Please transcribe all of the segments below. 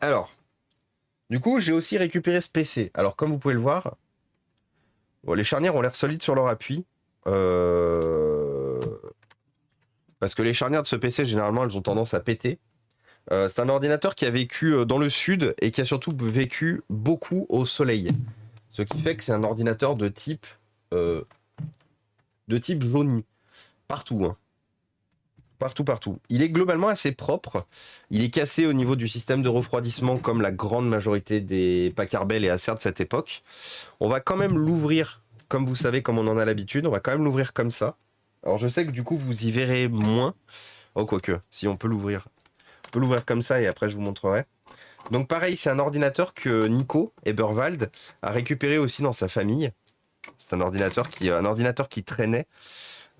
Alors, du coup, j'ai aussi récupéré ce PC. Alors, comme vous pouvez le voir, bon, les charnières ont l'air solides sur leur appui. Euh, Parce que les charnières de ce PC, généralement, elles ont tendance à péter. C'est un ordinateur qui a vécu dans le sud et qui a surtout vécu beaucoup au soleil. Ce qui fait que c'est un ordinateur euh, de type jauni. Partout, hein. Partout, partout. Il est globalement assez propre. Il est cassé au niveau du système de refroidissement comme la grande majorité des Packard Bell et Acer de cette époque. On va quand même l'ouvrir, comme vous savez, comme on en a l'habitude. On va quand même l'ouvrir comme ça. Alors je sais que du coup vous y verrez moins. Oh quoique, si on peut l'ouvrir. On peut l'ouvrir comme ça et après je vous montrerai. Donc pareil, c'est un ordinateur que Nico Eberwald a récupéré aussi dans sa famille. C'est un ordinateur qui traînait,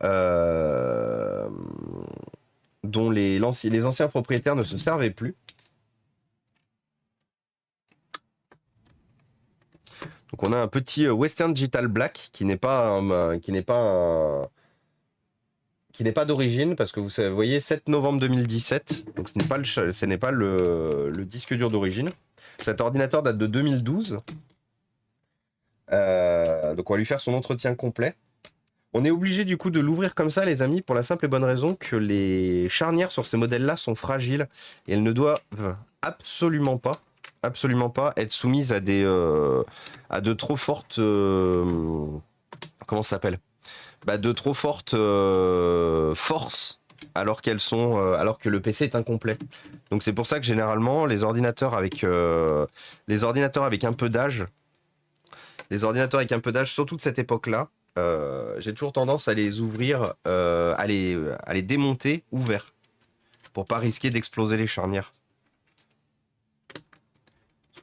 euh, dont les anciens propriétaires ne se servaient plus. Donc on a un petit Western Digital Black qui n'est pas d'origine parce que vous voyez 7 novembre 2017. Donc ce n'est pas le disque dur d'origine. Cet ordinateur date de 2012. Donc on va lui faire son entretien complet. On est obligé du coup de l'ouvrir comme ça, les amis, pour la simple et bonne raison que les charnières sur ces modèles-là sont fragiles et elles ne doivent absolument pas être soumises à de trop fortes, comment ça s'appelle? Bah, de trop fortes forces alors que le PC est incomplet. Donc c'est pour ça que généralement les ordinateurs avec un peu d'âge, surtout de cette époque-là, j'ai toujours tendance à les ouvrir, à les démonter ouverts pour pas risquer d'exploser les charnières.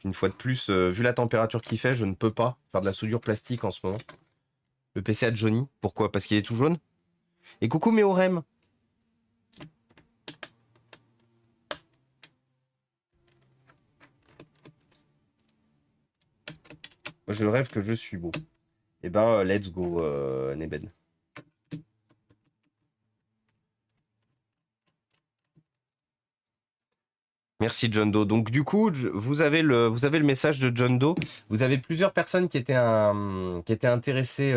Une fois de plus, vu la température qu'il fait, je ne peux pas faire de la soudure plastique en ce moment. Le PC a Johnny. Pourquoi? Parce qu'il est tout jaune. Et coucou Méorem. Moi, je rêve que je suis beau. Eh ben, let's go, Neben. Merci John Doe. Donc du coup, vous avez le message de John Doe. Vous avez plusieurs personnes qui étaient intéressées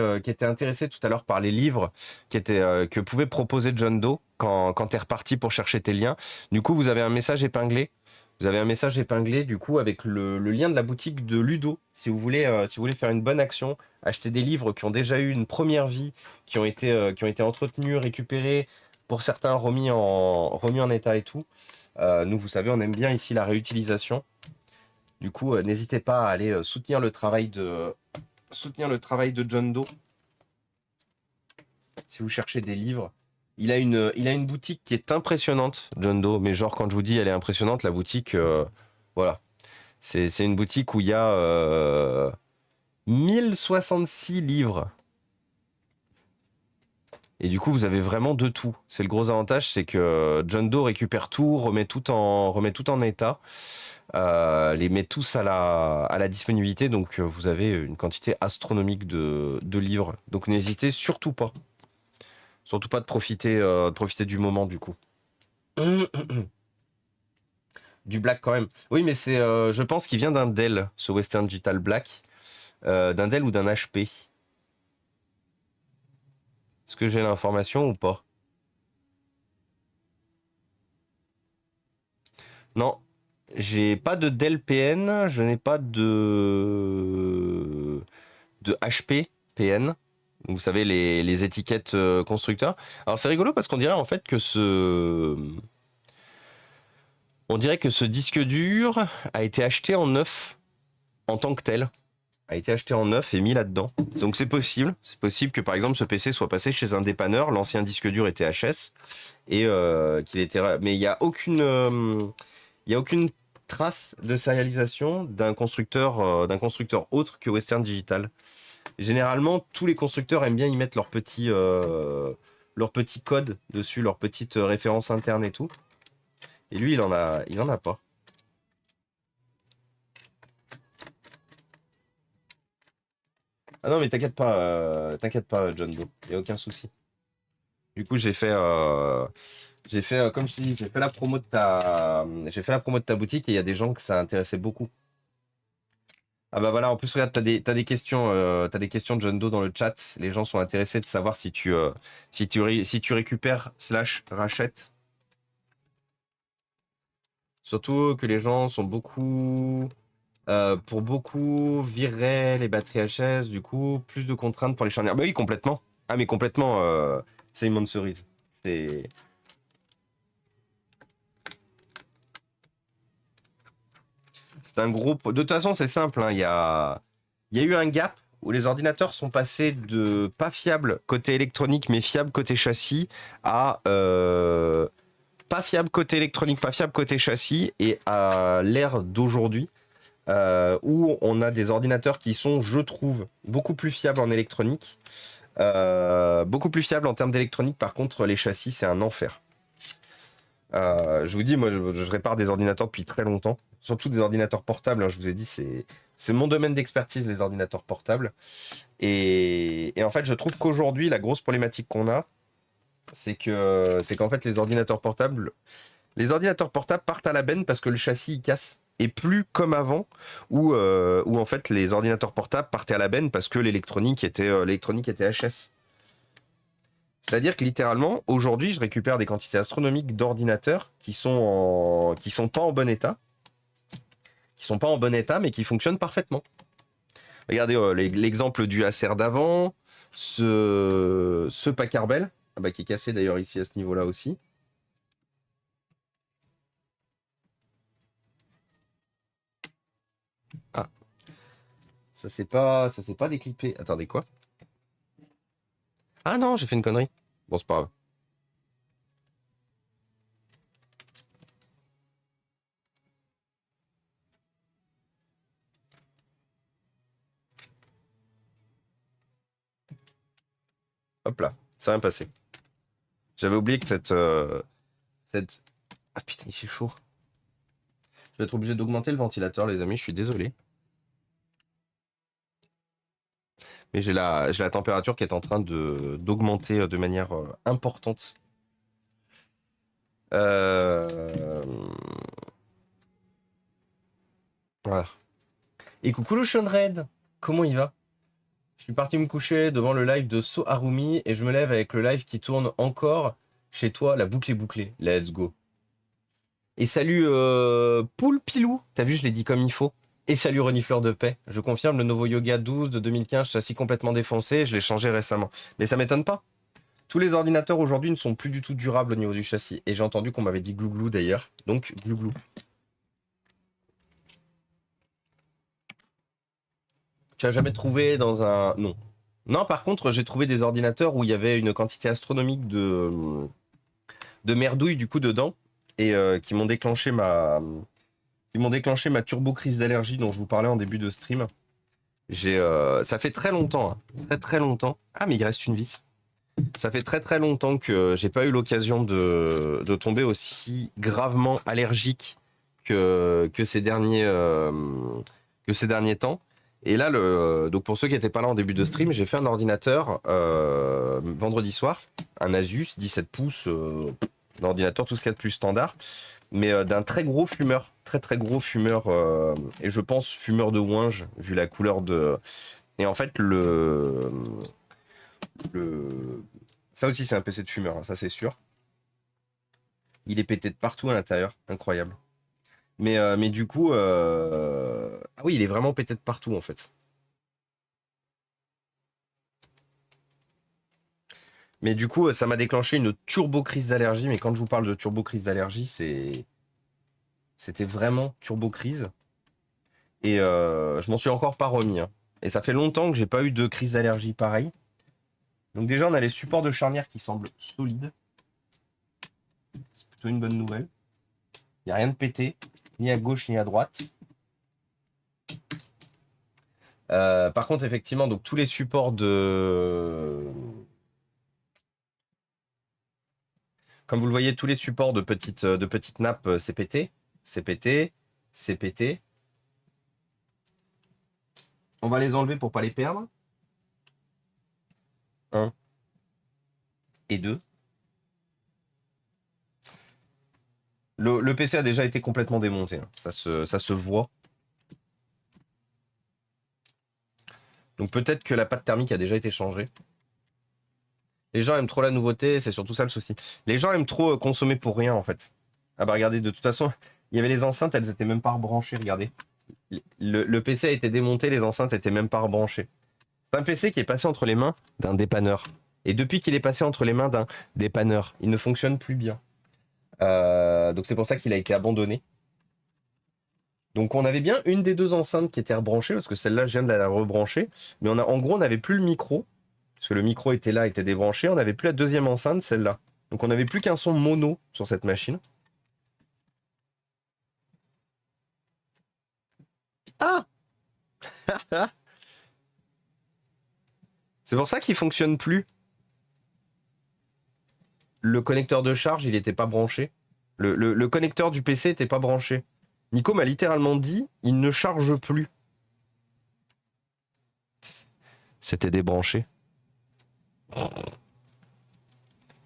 tout à l'heure par les livres que pouvait proposer John Doe quand tu es reparti pour chercher tes liens. Du coup, vous avez un message épinglé. Vous avez un message épinglé du coup avec le lien de la boutique de Ludo. Si vous voulez faire une bonne action, acheter des livres qui ont déjà eu une première vie, qui ont été entretenus, récupérés, pour certains remis en état et tout. Nous, vous savez, on aime bien ici la réutilisation. Du coup, n'hésitez pas à aller soutenir le travail de John Doe si vous cherchez des livres. Il a une boutique qui est impressionnante, John Doe. Mais genre, quand je vous dis elle est impressionnante, la boutique, voilà. C'est une boutique où il y a 1066 livres. Et du coup, vous avez vraiment de tout. C'est le gros avantage, c'est que John Doe récupère tout, remet tout en état. Les met tous à la disponibilité, donc vous avez une quantité astronomique de livres. Donc n'hésitez surtout pas de profiter du moment du coup. Du Black quand même. Oui, mais je pense qu'il vient d'un Dell, ce Western Digital Black, d'un Dell ou d'un HP. Est-ce que j'ai l'information ou pas? Non, j'ai pas de Dell PN, je n'ai pas de HP PN. Vous savez, les étiquettes constructeurs. Alors c'est rigolo parce qu'on dirait en fait on dirait que ce disque dur a été acheté en neuf en tant que tel. A été acheté en neuf et mis là-dedans. Donc c'est possible. C'est possible que par exemple ce PC soit passé chez un dépanneur, l'ancien disque dur était HS et qu'il était. Mais il y a aucune trace de sérialisation d'un constructeur autre que Western Digital. Généralement, tous les constructeurs aiment bien y mettre leur petit code dessus, leur petite référence interne et tout. Et lui, il en a pas. Ah non, mais t'inquiète pas, John Doe. Y a aucun souci. Du coup, J'ai fait, comme je te dis, j'ai fait la promo de ta boutique et il y a des gens que ça intéressait beaucoup. Ah bah voilà, en plus, regarde, t'as des questions de John Doe dans le chat. Les gens sont intéressés de savoir si tu récupères slash rachètes. Surtout que les gens sont beaucoup, pour beaucoup, vireraient les batteries HS, du coup, plus de contraintes pour les charnières. Bah oui, complètement. Ah mais complètement, c'est une bonne cerise. C'est un gros. De toute façon, c'est simple, hein. Il y a eu un gap où les ordinateurs sont passés de pas fiables côté électronique, mais fiables côté châssis, à pas fiables côté électronique, pas fiables côté châssis, et à l'ère d'aujourd'hui, où on a des ordinateurs qui sont, je trouve, beaucoup plus fiables en électronique. Beaucoup plus fiables en termes d'électronique. Par contre, les châssis, c'est un enfer. Je vous dis, moi, je répare des ordinateurs depuis très longtemps, surtout des ordinateurs portables, hein. Je vous ai dit, c'est mon domaine d'expertise, les ordinateurs portables. Et en fait, je trouve qu'aujourd'hui, la grosse problématique qu'on a, c'est qu'en fait, les ordinateurs portables partent à la benne parce que le châssis il casse. Et plus comme avant, où en fait les ordinateurs portables partaient à la benne parce que l'électronique était HS. C'est-à-dire que littéralement, aujourd'hui, je récupère des quantités astronomiques d'ordinateurs qui sont pas en bon état, mais qui fonctionnent parfaitement. Regardez l'exemple du Acer d'avant, ce Packard Bell, bah, qui est cassé d'ailleurs ici à ce niveau-là aussi. Ah, ça s'est pas déclippé. Attendez, quoi? Ah non, j'ai fait une connerie. Bon, c'est pas grave. Hop là, ça vient passer. J'avais oublié que cette... Ah putain, il fait chaud. Je vais être obligé d'augmenter le ventilateur, les amis, je suis désolé. Mais j'ai la température qui est en train d'augmenter de manière importante. Euh, Voilà. Et coucou le Red, comment il va? Je suis parti me coucher devant le live de So Harumi et je me lève avec le live qui tourne encore chez toi, la boucle est bouclée. Let's go. Et salut Poule Pilou, t'as vu, je l'ai dit comme il faut. Et salut Renifleur de paix. Je confirme le Novo Yoga 12 de 2015, châssis complètement défoncé, je l'ai changé récemment. Mais ça m'étonne pas. Tous les ordinateurs aujourd'hui ne sont plus du tout durables au niveau du châssis. Et j'ai entendu qu'on m'avait dit glouglou d'ailleurs. Donc glouglou. Tu as jamais trouvé dans un... Non. Non, par contre, j'ai trouvé des ordinateurs où il y avait une quantité astronomique de merdouille du coup dedans et qui m'ont déclenché ma turbo crise d'allergie dont je vous parlais en début de stream. Ça fait très longtemps, hein, très très longtemps. Ah, mais il reste une vis. Ça fait très très longtemps que j'ai pas eu l'occasion de tomber aussi gravement allergique que ces derniers temps. Et là, donc pour ceux qui n'étaient pas là en début de stream, j'ai fait un ordinateur vendredi soir, un Asus 17 pouces, un ordinateur tout ce qu'il y a de plus standard, mais d'un très gros fumeur, très très gros fumeur, et je pense fumeur de ouinge, vu la couleur de... Et en fait, le... ça aussi c'est un PC de fumeur, hein, ça c'est sûr. Il est pété de partout à l'intérieur, incroyable. Mais du coup, ah oui, il est vraiment pété de partout en fait. Mais du coup, ça m'a déclenché une turbo crise d'allergie. Mais quand je vous parle de turbo crise d'allergie, c'était vraiment turbo crise. Et je m'en suis encore pas remis, hein. Et ça fait longtemps que j'ai pas eu de crise d'allergie pareil. Donc déjà, on a les supports de charnière qui semblent solides. C'est plutôt une bonne nouvelle. Il n'y a rien de pété, ni à gauche ni à droite. Par contre, effectivement, donc tous les supports comme vous le voyez, tous les supports de petites nappes, c'est pété. C'est pété. C'est pété. On va les enlever pour pas les perdre. Un et deux. Le PC a déjà été complètement démonté, hein. Ça se voit. Donc peut-être que la pâte thermique a déjà été changée. Les gens aiment trop la nouveauté, c'est surtout ça le souci. Les gens aiment trop consommer pour rien en fait. Ah bah regardez, de toute façon, il y avait les enceintes, elles étaient même pas rebranchées, regardez. Le PC a été démonté, les enceintes étaient même pas rebranchées. C'est un PC qui est passé entre les mains d'un dépanneur. Et depuis qu'il est passé entre les mains d'un dépanneur, il ne fonctionne plus bien. Donc c'est pour ça qu'il a été abandonné. Donc on avait bien une des deux enceintes qui était rebranchée, parce que celle-là, je viens de la rebrancher. Mais en gros, on n'avait plus le micro, parce que le micro était là, était débranché. On n'avait plus la deuxième enceinte, celle-là. Donc on n'avait plus qu'un son mono sur cette machine. Ah C'est pour ça qu'il fonctionne plus. Le connecteur de charge, il n'était pas branché. Le connecteur du PC n'était pas branché. Nico m'a littéralement dit, il ne charge plus. C'était débranché.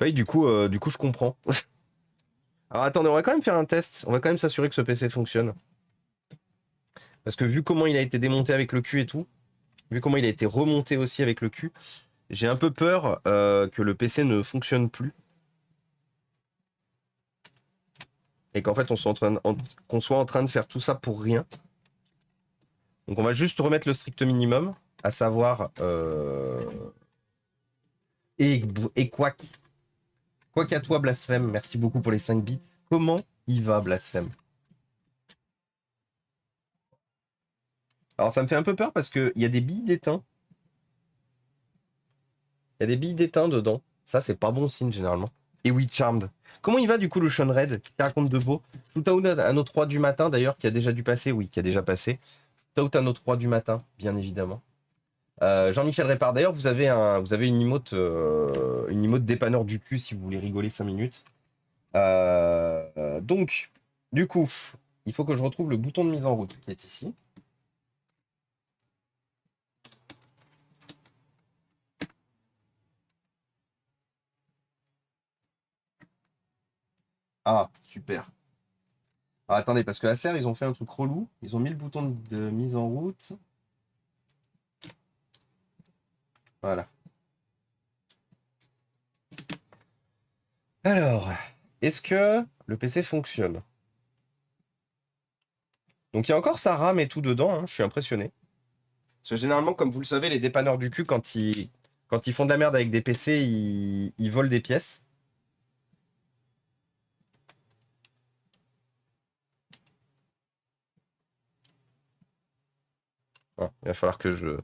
Oui, du coup, je comprends. Alors attendez, on va quand même faire un test. On va quand même s'assurer que ce PC fonctionne. Parce que vu comment il a été démonté avec le cul et tout, vu comment il a été remonté aussi avec le cul, j'ai un peu peur que le PC ne fonctionne plus. Et qu'en fait, qu'on soit en train de faire tout ça pour rien. Donc on va juste remettre le strict minimum, à savoir... Et quoi qu'à toi, Blasphème, merci beaucoup pour les 5 bits. Comment il va, Blasphème? Alors ça me fait un peu peur parce qu'il y a des billes d'étain. Il y a des billes d'étain dedans. Ça, c'est pas bon signe généralement. Et oui, Charmed. Comment il va du coup le Sean Red qui raconte de beau? Shootout à nos 3 du matin d'ailleurs, qui a déjà dû passer. Oui, qui a déjà passé. Shootout à nos 3 du matin, bien évidemment. Jean-Michel Répard, d'ailleurs, vous avez une emote dépanneur du cul si vous voulez rigoler 5 minutes. Donc, du coup, il faut que je retrouve le bouton de mise en route qui est ici. Ah, super. Ah, attendez, parce que Acer, ils ont fait un truc relou. Ils ont mis le bouton de mise en route. Voilà. Alors, est-ce que le PC fonctionne? Donc, il y a encore sa RAM et tout dedans, hein, je suis impressionné. Parce que généralement, comme vous le savez, les dépanneurs du cul, quand ils font de la merde avec des PC, ils volent des pièces. Ah, il va falloir que je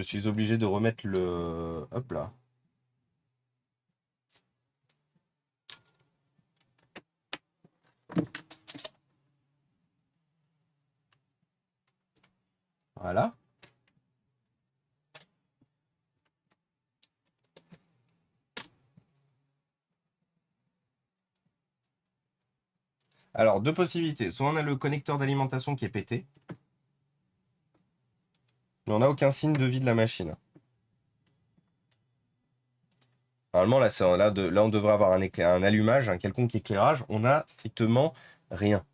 suis obligé de remettre le... Hop là. Voilà. Alors, deux possibilités. Soit on a le connecteur d'alimentation qui est pété, mais on n'a aucun signe de vie de la machine. Normalement, là, là, on devrait avoir un allumage, un quelconque éclairage. On n'a strictement rien.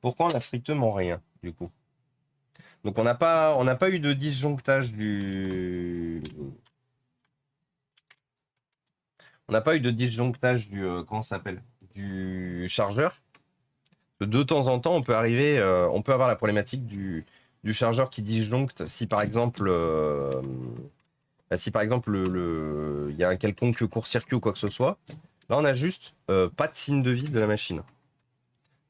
Pourquoi on n'a strictement rien, du coup? Donc, on n'a pas eu de disjonctage du... On n'a pas eu de disjonctage du... comment ça s'appelle? Du chargeur. De temps en temps, on peut on peut avoir la problématique du chargeur qui disjoncte si par exemple, il y a un quelconque court-circuit ou quoi que ce soit. Là, on a juste pas de signe de vie de la machine.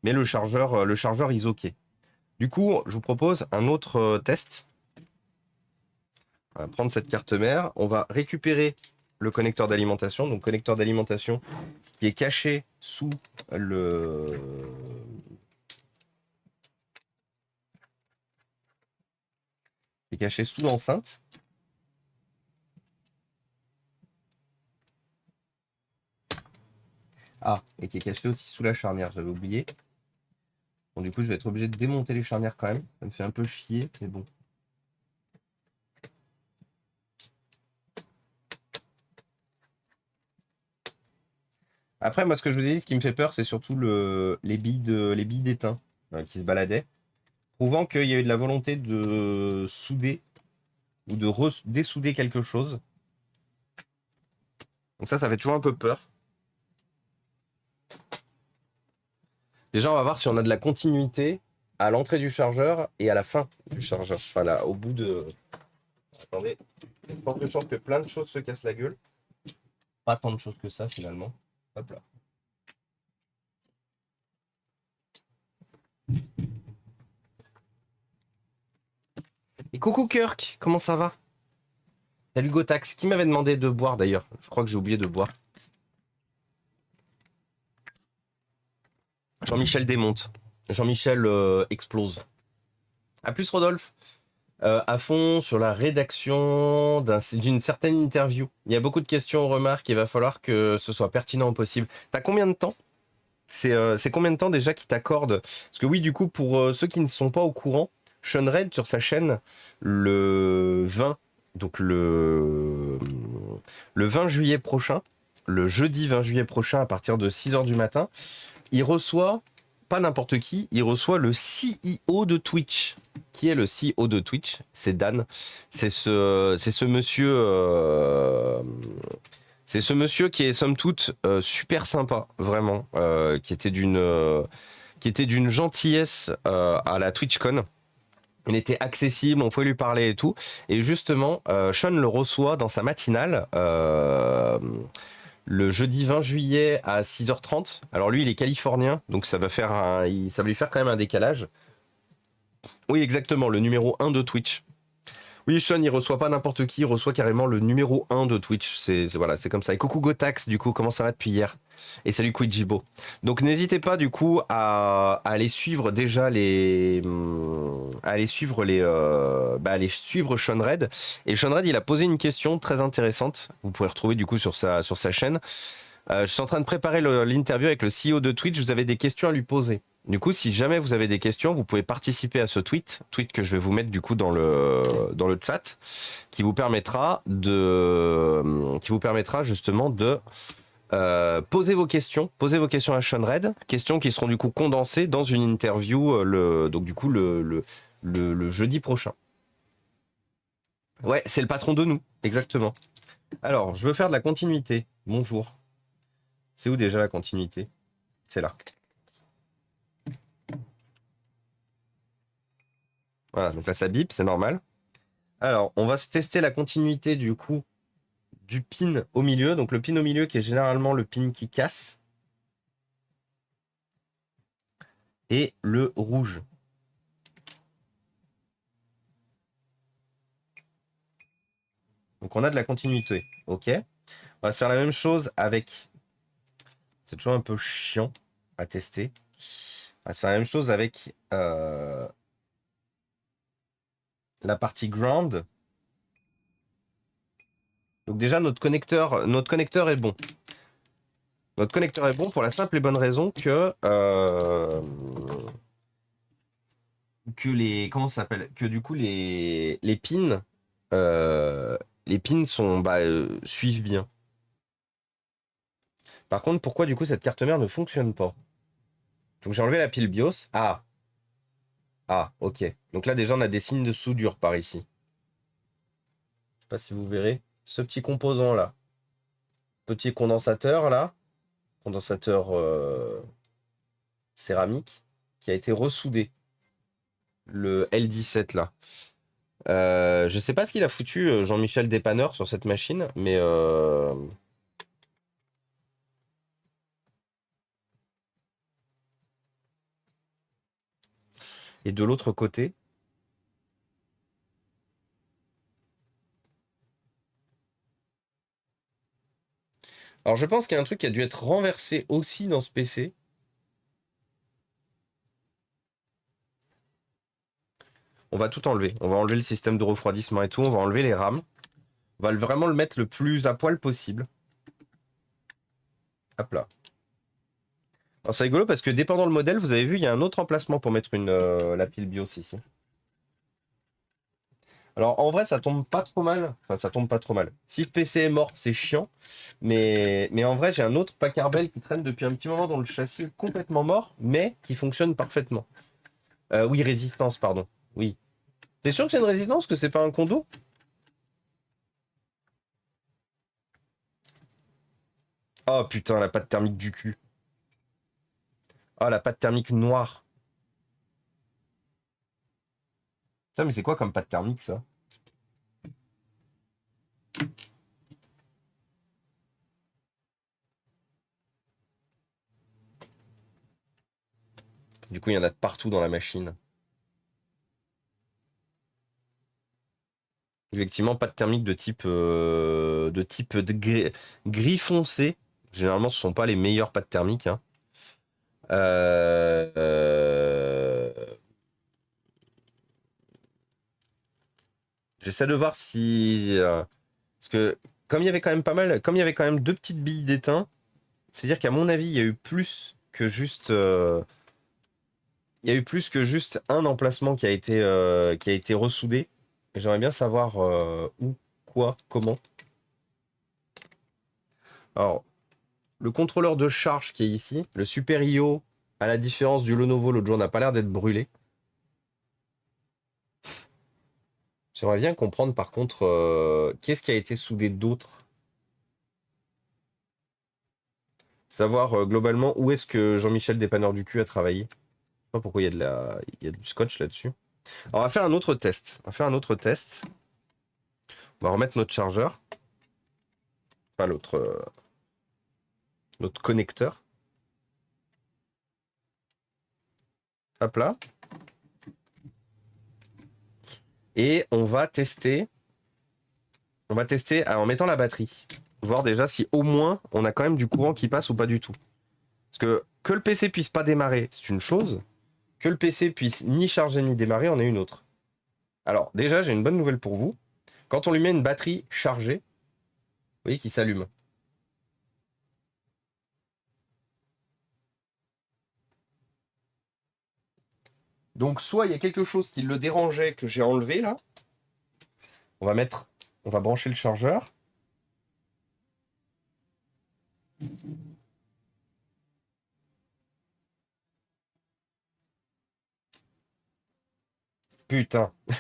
Mais le chargeur is OK. Du coup, je vous propose un autre test. On va prendre cette carte mère. On va récupérer le connecteur d'alimentation. Donc, connecteur d'alimentation qui est caché sous le... qui est caché sous l'enceinte. Ah, et qui est caché aussi sous la charnière, j'avais oublié. Bon, du coup, je vais être obligé de démonter les charnières quand même. Ça me fait un peu chier, mais bon. Après, moi, ce que je vous ai dit, ce qui me fait peur, c'est surtout les billes d'étain qui se baladaient, prouvant qu'il y a eu de la volonté de souder ou de dessouder quelque chose. Donc ça fait toujours un peu peur. Déjà, on va voir si on a de la continuité à l'entrée du chargeur et à la fin du chargeur. Enfin, là, au bout de... Attendez, il y a de fortes chances que plein de choses se cassent la gueule. Pas tant de choses que ça, finalement. Hop là. Et coucou Kirk, comment ça va? Salut Gotax, qui m'avait demandé de boire d'ailleurs? Je crois que j'ai oublié de boire. Jean-Michel démonte. Jean-Michel explose. A plus Rodolphe. À fond sur la rédaction d'une certaine interview. Il y a beaucoup de questions, remarques, il va falloir que ce soit pertinent au possible. T'as combien de temps? C'est combien de temps déjà qu'il t'accorde? Parce que oui, du coup, pour ceux qui ne sont pas au courant, Sean Red sur sa chaîne, le 20, donc le 20 juillet prochain, le jeudi 20 juillet prochain à partir de 6h du matin, il reçoit, pas n'importe qui, il reçoit le CEO de Twitch. Qui est le CEO de Twitch? C'est Dan. C'est ce monsieur... c'est ce monsieur qui est somme toute super sympa, vraiment, qui était d'une gentillesse à la TwitchCon. Il était accessible, on pouvait lui parler et tout. Et justement, Sean le reçoit dans sa matinale le jeudi 20 juillet à 6h30. Alors lui, il est californien, donc ça va lui faire quand même un décalage. Oui, exactement, le numéro 1 de Twitch. Oui, Sean, il reçoit pas n'importe qui, il reçoit carrément le numéro 1 de Twitch. Voilà, c'est comme ça. Et coucou Gotax, du coup, comment ça va depuis hier? Et salut Quijibo. Donc n'hésitez pas du coup à aller suivre déjà aller suivre Sean Red. Et Sean Red, il a posé une question très intéressante. Vous pouvez retrouver du coup sur sa chaîne. Je suis en train de préparer l'interview avec le CEO de Twitch. Vous avez des questions à lui poser. Du coup, si jamais vous avez des questions, vous pouvez participer à ce tweet que je vais vous mettre du coup dans le chat, qui vous permettra justement de poser vos questions à Sean Red, questions qui seront du coup condensées dans une interview donc du coup le jeudi prochain. Ouais, c'est le patron de nous, exactement. Alors, je veux faire de la continuité. Bonjour. C'est où déjà la continuité? C'est là. Voilà, donc là ça bip, c'est normal. Alors, on va se tester la continuité du coup du pin au milieu. Donc le pin au milieu qui est généralement le pin qui casse. Et le rouge. Donc on a de la continuité. Ok. On va se faire la même chose avec... C'est toujours un peu chiant à tester. On va se faire la même chose avec la partie ground. Donc déjà notre connecteur est bon. Notre connecteur est bon pour la simple et bonne raison que comment ça s'appelle? Que du coup les pins sont suivent bien. Par contre, pourquoi du coup cette carte mère ne fonctionne pas? Donc j'ai enlevé la pile BIOS. Ah, ok. Donc là déjà on a des signes de soudure par ici. Je sais pas si vous verrez ce petit composant là. Petit condensateur là. Condensateur céramique qui a été ressoudé. Le L17 là. Je sais pas ce qu'il a foutu Jean-Michel Dépanneur sur cette machine, mais et de l'autre côté. Alors je pense qu'il y a un truc qui a dû être renversé aussi dans ce PC. On va tout enlever. On va enlever le système de refroidissement et tout. On va enlever les rames. On va vraiment le mettre le plus à poil possible. Hop là. Alors c'est rigolo parce que dépendant le modèle, vous avez vu, il y a un autre emplacement pour mettre la pile BIOS ici. Alors en vrai, ça tombe pas trop mal. Enfin, ça tombe pas trop mal. Si ce PC est mort, c'est chiant. Mais en vrai, j'ai un autre Packard Bell qui traîne depuis un petit moment dont le châssis est complètement mort, mais qui fonctionne parfaitement. Oui, résistance, pardon. Oui. T'es sûr que c'est une résistance, que c'est pas un condo? Oh putain, la pâte thermique du cul. Oh, la pâte thermique noire. Ça, mais c'est quoi comme pâte thermique, ça? Du coup, il y en a de partout dans la machine. Effectivement, pâte thermique de type gris foncé. Généralement, ce sont pas les meilleures pâtes thermiques, hein. Euh, euh, J'essaie de voir si... parce que comme il y avait quand même pas mal... Comme il y avait quand même deux petites billes d'étain, c'est-à-dire qu'à mon avis, il y a eu plus que juste... il y a eu plus que juste un emplacement qui a été ressoudé. Et j'aimerais bien savoir où, quoi, comment. Alors, le contrôleur de charge qui est ici, le Super IO, à la différence du Lenovo l'autre jour, n'a pas l'air d'être brûlé. J'aimerais bien comprendre par contre qu'est-ce qui a été soudé d'autre. Savoir globalement où est-ce que Jean-Michel Dépanneur du cul a travaillé. Je sais pas pourquoi il y a du scotch là-dessus. Alors, on va faire un autre test. On va faire un autre test. On va remettre notre chargeur. Enfin, notre connecteur. Hop là. Et on va tester. On va tester en mettant la batterie. Voir déjà si au moins on a quand même du courant qui passe ou pas du tout. Parce que le PC puisse pas démarrer, c'est une chose. Que le PC puisse ni charger ni démarrer, en est une autre. Alors, déjà, j'ai une bonne nouvelle pour vous. Quand on lui met une batterie chargée, vous voyez qu'il s'allume. Donc, soit il y a quelque chose qui le dérangeait que j'ai enlevé là. On va brancher le chargeur. Putain, je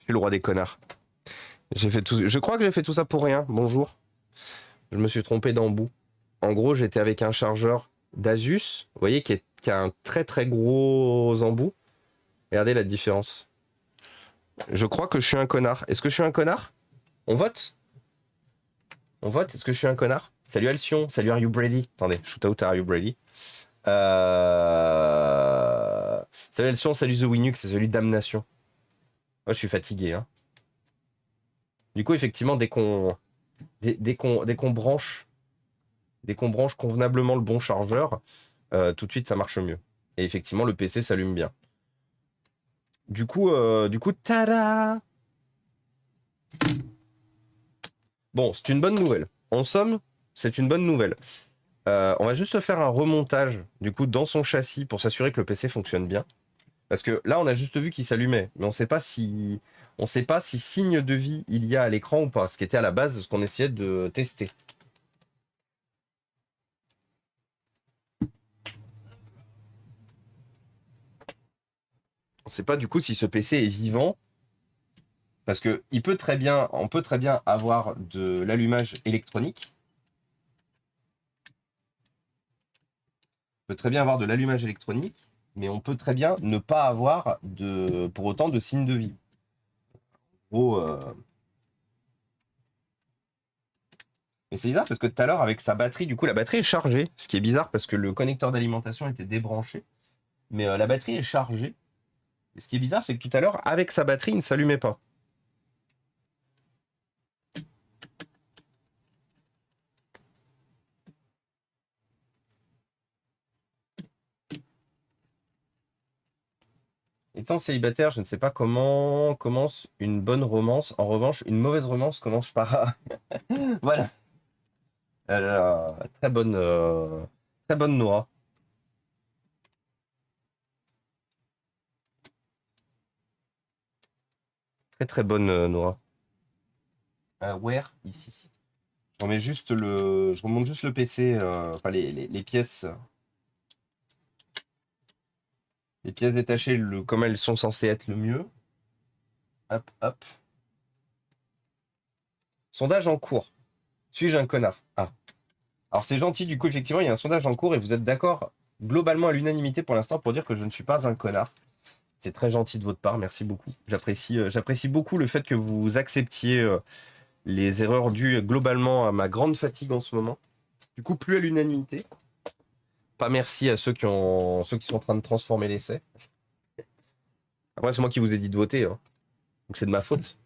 suis le roi des connards. Je crois que j'ai fait tout ça pour rien. Bonjour. Je me suis trompé d'embout. En gros, j'étais avec un chargeur d'Asus, vous voyez, qui a un très très gros embout. Regardez la différence. Je crois que je suis un connard. Est-ce que je suis un connard? On vote? On vote? Est-ce que je suis un connard? Salut Alcyon, salut Are You Brady? Attendez, shootout Are You Brady? Salut Alcyon, salut The Winux, c'est celui de Damnation. Moi, je suis fatigué, hein. Du coup, effectivement, dès qu'on branche convenablement le bon chargeur, tout de suite, ça marche mieux. Et effectivement, le PC s'allume bien. Du coup, tada! Bon, c'est une bonne nouvelle. En somme, c'est une bonne nouvelle. On va juste se faire un remontage, du coup, dans son châssis pour s'assurer que le PC fonctionne bien. Parce que là, on a juste vu qu'il s'allumait, mais on sait pas si signe de vie il y a à l'écran ou pas, ce qui était à la base de ce qu'on essayait de tester. On sait pas du coup si ce PC est vivant, parce que on peut très bien avoir de l'allumage électronique. On peut très bien avoir de l'allumage électronique, mais on peut très bien ne pas avoir pour autant de signe de vie. Gros, mais c'est bizarre parce que tout à l'heure, avec sa batterie, du coup, la batterie est chargée. Ce qui est bizarre parce que le connecteur d'alimentation était débranché. Mais la batterie est chargée. Et ce qui est bizarre, c'est que tout à l'heure, avec sa batterie, il ne s'allumait pas. Étant célibataire, je ne sais pas comment commence une bonne romance. En revanche, une mauvaise romance commence par... Voilà. Très bonne Nora. Très très bonne, Nora. Where? Ici. Je remets juste le. Je remonte juste le PC, enfin les pièces. Les pièces détachées, comme elles sont censées être le mieux. Hop, hop. Sondage en cours. Suis-je un connard? Ah. Alors c'est gentil, du coup, effectivement, il y a un sondage en cours et vous êtes d'accord globalement à l'unanimité pour l'instant pour dire que je ne suis pas un connard. C'est très gentil de votre part, merci beaucoup. J'apprécie beaucoup le fait que vous acceptiez les erreurs dues globalement à ma grande fatigue en ce moment. Du coup, plus à l'unanimité. Pas merci à ceux qui sont en train de transformer l'essai. Après, c'est moi qui vous ai dit de voter, hein. Donc c'est de ma faute.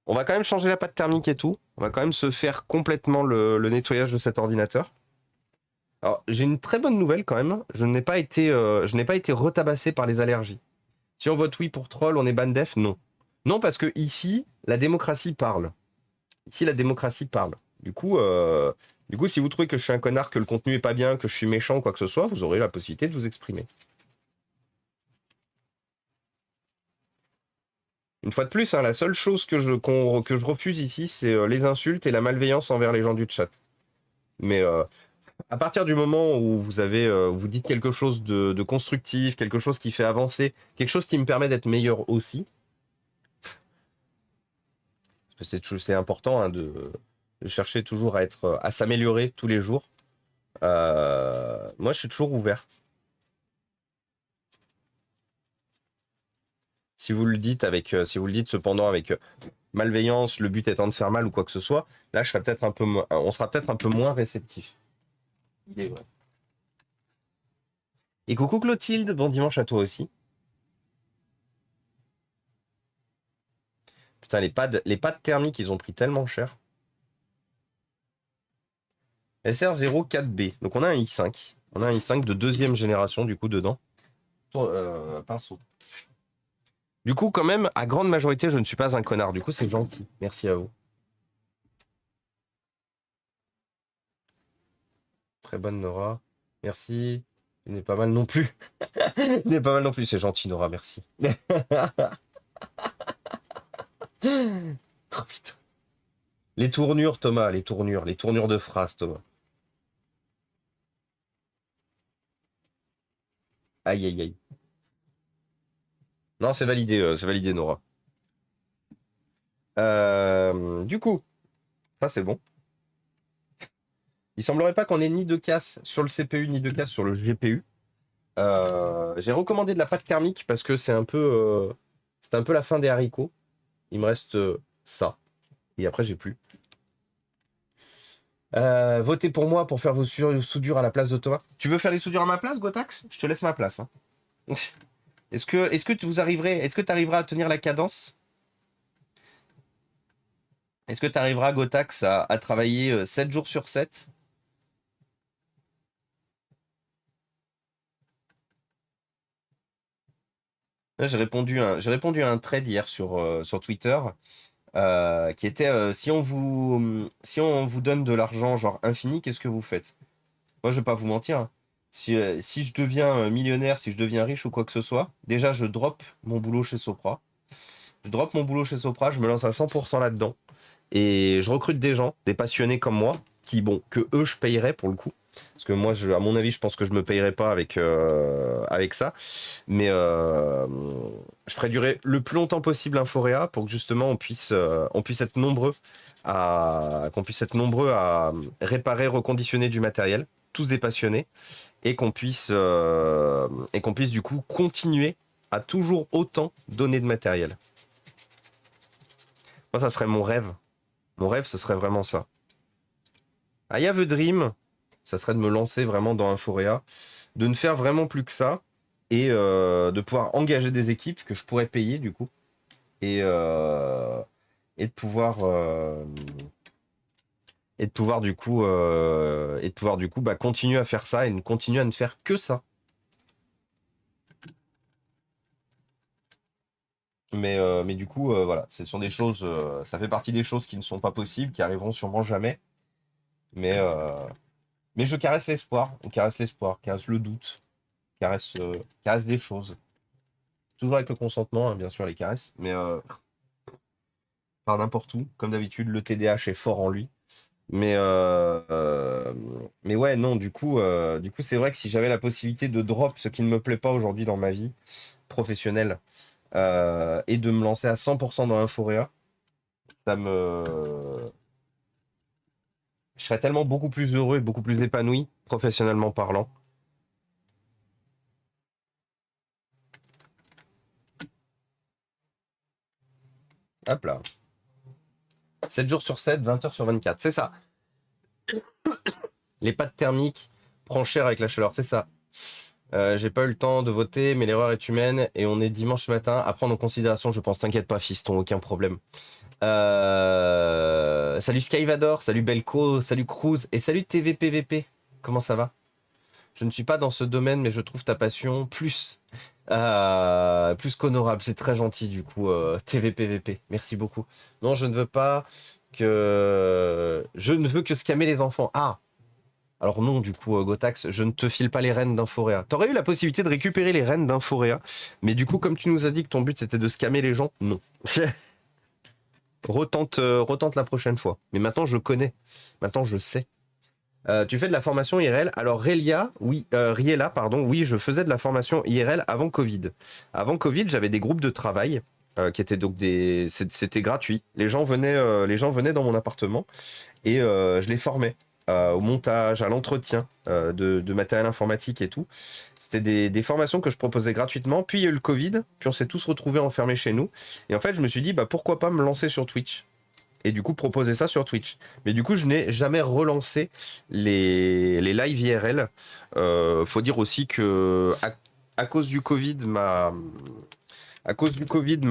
On va quand même changer la pâte thermique et tout. On va quand même se faire complètement le nettoyage de cet ordinateur. Alors, j'ai une très bonne nouvelle quand même. Je n'ai pas été retabassé par les allergies. Si on vote oui pour troll, on est ban def? Non. Non, parce que ici, la démocratie parle. Ici, la démocratie parle. Du coup, si vous trouvez que je suis un connard, que le contenu est pas bien, que je suis méchant ou quoi que ce soit, vous aurez la possibilité de vous exprimer. Une fois de plus, hein, la seule chose que je refuse ici, c'est les insultes et la malveillance envers les gens du chat. Mais à partir du moment où vous dites quelque chose de constructif, quelque chose qui fait avancer, quelque chose qui me permet d'être meilleur aussi, parce que c'est important, hein, de chercher toujours à s'améliorer tous les jours. Moi, je suis toujours ouvert. Si vous le dites cependant avec malveillance, le but étant de faire mal ou quoi que ce soit, là, on sera peut-être un peu moins réceptif. Il est vrai. Et coucou Clotilde, bon dimanche à toi aussi. Putain, les pads thermiques, ils ont pris tellement cher. SR04B. Donc on a un i5. On a un i5 de deuxième génération, du coup, dedans. Pinceau. Du coup, quand même, à grande majorité, je ne suis pas un connard. Du coup, c'est gentil. Merci à vous. Très bonne Nora. Merci. Il n'est pas mal non plus. Il n'est pas mal non plus. C'est gentil, Nora. Merci. Oh, putain. Les tournures, Thomas. Les tournures. Les tournures de phrases, Thomas. Aïe, aïe, aïe. Non, c'est validé, Nora. Du coup, ça c'est bon. Il semblerait pas qu'on ait ni de casse sur le CPU ni de casse sur le GPU. J'ai recommandé de la pâte thermique parce que c'est un peu la fin des haricots. Il me reste ça. Et après, j'ai plus. Votez pour moi pour faire vos soudures à la place de Thomas. Tu veux faire les soudures à ma place, Gotax? Je te laisse ma place, hein. Est-ce que tu arriveras à tenir la cadence? Est-ce que tu arriveras, Gotax, à travailler 7 jours sur 7? Là, j'ai répondu à un thread hier sur Twitter qui était si on vous donne de l'argent genre infini, qu'est-ce que vous faites? Moi, je vais pas vous mentir, hein. Si je deviens millionnaire, si je deviens riche ou quoi que ce soit, déjà, je drop mon boulot chez Sopra. Je drop mon boulot chez Sopra, je me lance à 100% là-dedans. Et je recrute des gens, des passionnés comme moi, que eux, je payerais pour le coup. Parce que moi, à mon avis, je pense que je me payerais pas avec ça. Mais je ferai durer le plus longtemps possible Inforéa pour que justement on puisse être nombreux à réparer, reconditionner du matériel, tous des passionnés, et qu'on puisse du coup continuer à toujours autant donner de matériel. Moi, ça serait mon rêve. Mon rêve, ce serait vraiment ça. I have a dream, ça serait de me lancer vraiment dans Inforéa, de ne faire vraiment plus que ça, et de pouvoir engager des équipes que je pourrais payer du coup, et, euh, et de pouvoir bah, continuer à faire ça et continuer à ne faire que ça. Mais du coup, voilà, ce sont des choses, ça fait partie des choses qui ne sont pas possibles, qui arriveront sûrement jamais. Mais, euh, mais je caresse l'espoir, on caresse l'espoir, caresse le doute, caresse des choses. Toujours avec le consentement, hein, bien sûr, les caresses, mais par n'importe où. Comme d'habitude, le TDAH est fort en lui. Mais, mais ouais, non, du coup, c'est vrai que si j'avais la possibilité de drop ce qui ne me plaît pas aujourd'hui dans ma vie professionnelle et de me lancer à 100% dans l'inforéa, ça me... je serais tellement beaucoup plus heureux et beaucoup plus épanoui, professionnellement parlant. Hop là. 7 jours sur 7, 20 heures sur 24, c'est ça. Les pâtes thermiques, prend cher avec la chaleur, c'est ça. J'ai pas eu le temps de voter, mais l'erreur est humaine et on est dimanche matin. À prendre en considération, je pense. T'inquiète pas, fiston, aucun problème. Salut Skyvador, salut Belco, salut Cruz et salut TVPVP. Comment ça va? Je ne suis pas dans ce domaine, mais je trouve ta passion plus qu'honorable. C'est très gentil, du coup, TVPVP. Merci beaucoup. Non, je ne veux pas que... Je ne veux que scammer les enfants. Ah! Alors non, du coup, Gotax, je ne te file pas les rênes d'Inforéa. T'aurais eu la possibilité de récupérer les rênes d'Inforéa, mais du coup, comme tu nous as dit que ton but c'était de scammer les gens, non. retente la prochaine fois. Mais maintenant, je connais. Maintenant, je sais. Tu fais de la formation IRL. Alors, Riella, pardon, oui, je faisais de la formation IRL avant Covid. Avant Covid, j'avais des groupes de travail qui étaient donc c'était gratuit. Les gens venaient dans mon appartement et je les formais au montage, à l'entretien de matériel informatique et tout. C'était des formations que je proposais gratuitement. Puis il y a eu le Covid, puis on s'est tous retrouvés enfermés chez nous. Et en fait, je me suis dit, bah, pourquoi pas me lancer sur Twitch? Et du coup, proposer ça sur Twitch. Mais du coup, je n'ai jamais relancé les live IRL. Faut dire aussi que à cause du Covid, ma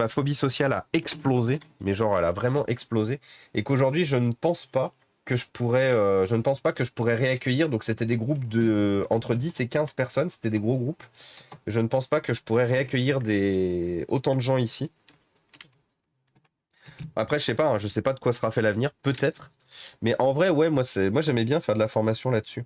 phobie sociale a explosé, mais genre elle a vraiment explosé, et qu'aujourd'hui je ne pense pas que je pourrais réaccueillir. Donc c'était des groupes de entre 10 et 15 personnes, c'était des gros groupes. Je ne pense pas que je pourrais réaccueillir autant de gens ici. Après je sais pas, hein, je sais pas de quoi sera fait l'avenir, peut-être. Mais en vrai, ouais, moi j'aimais bien faire de la formation là-dessus.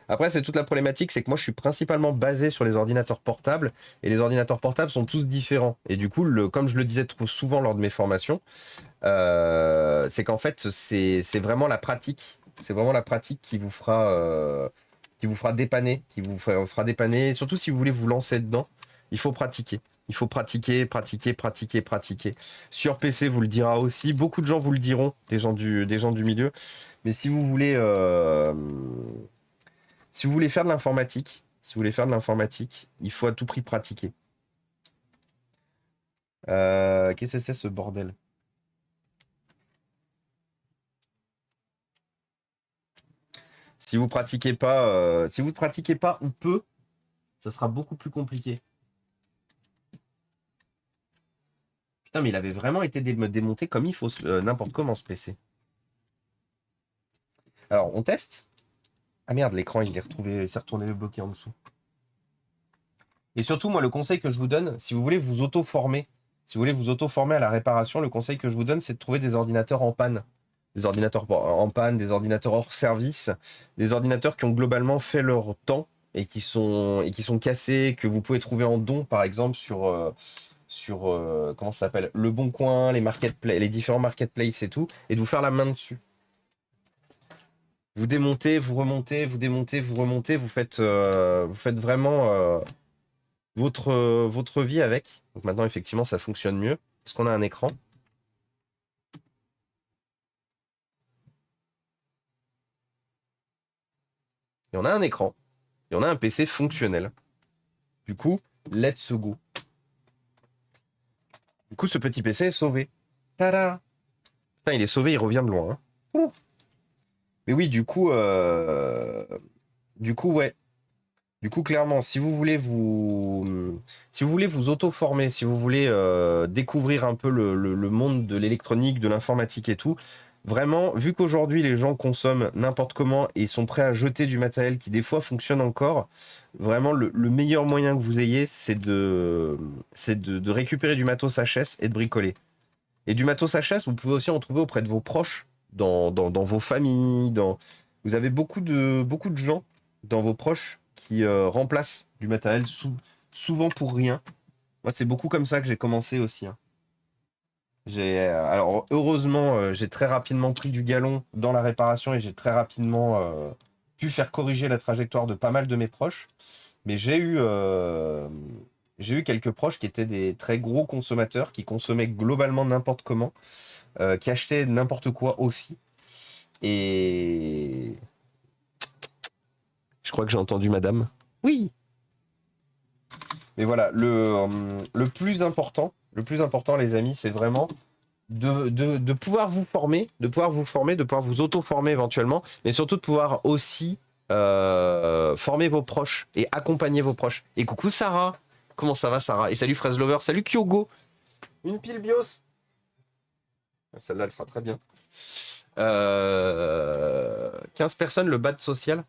Après, c'est toute la problématique, c'est que moi je suis principalement basé sur les ordinateurs portables, et les ordinateurs portables sont tous différents. Et du coup, comme je le disais trop souvent lors de mes formations, c'est qu'en fait, c'est vraiment la pratique. C'est vraiment la pratique qui vous fera dépanner, qui vous fera dépanner. Surtout si vous voulez vous lancer dedans, il faut pratiquer. Il faut pratiquer, pratiquer, pratiquer, pratiquer. Sur PC, vous le dira aussi. Beaucoup de gens vous le diront, des gens du milieu. Mais si vous voulez faire de l'informatique, il faut à tout prix pratiquer. Qu'est-ce que c'est ce bordel? Si vous pratiquez pas ou peu, ça sera beaucoup plus compliqué. Putain, mais il avait vraiment été démonté comme il faut, n'importe comment ce PC. Alors, on teste. Ah merde, l'écran, il s'est retourné le bloqué en dessous. Et surtout, moi, le conseil que je vous donne, si vous voulez vous auto-former, à la réparation, le conseil que je vous donne, c'est de trouver des ordinateurs en panne. Des ordinateurs en panne, des ordinateurs hors service, des ordinateurs qui ont globalement fait leur temps et qui sont cassés, que vous pouvez trouver en don, par exemple, sur comment ça s'appelle, Le Bon Coin, les différents marketplaces et tout, et de vous faire la main dessus. Vous démontez, vous remontez, vous démontez, vous remontez, vous faites vraiment votre vie avec. Donc maintenant, effectivement, ça fonctionne mieux. Est-ce qu'on a un écran? Et on a un écran. Et on a un PC fonctionnel. Du coup, let's go. Du coup, ce petit PC est sauvé. Tada! Putain, il est sauvé, il revient de loin. Hein. Mais oui, du coup, ouais. Du coup, clairement, si vous voulez vous auto-former, si vous voulez découvrir un peu le monde de l'électronique, de l'informatique et tout, vraiment, vu qu'aujourd'hui les gens consomment n'importe comment et sont prêts à jeter du matériel qui des fois fonctionne encore, vraiment le meilleur moyen que vous ayez, c'est de récupérer du matos HS et de bricoler. Et du matos HS, vous pouvez aussi en trouver auprès de vos proches, dans vos familles, vous avez beaucoup de gens dans vos proches qui remplacent du matériel souvent pour rien. Moi, c'est beaucoup comme ça que j'ai commencé aussi, hein. Alors, heureusement, j'ai très rapidement pris du galon dans la réparation et j'ai très rapidement pu faire corriger la trajectoire de pas mal de mes proches. Mais j'ai eu quelques proches qui étaient des très gros consommateurs, qui consommaient globalement n'importe comment, qui achetaient n'importe quoi aussi. Et je crois que j'ai entendu madame. Oui. Mais voilà, le plus important, les amis, c'est vraiment de pouvoir vous former, de pouvoir vous auto-former éventuellement, mais surtout de pouvoir aussi former vos proches et accompagner vos proches. Et coucou Sarah, comment ça va Sarah? Et salut Fraise Lover, salut Kyogo. Une pile bios. Celle-là, elle fera très bien. 15 personnes, le bad social.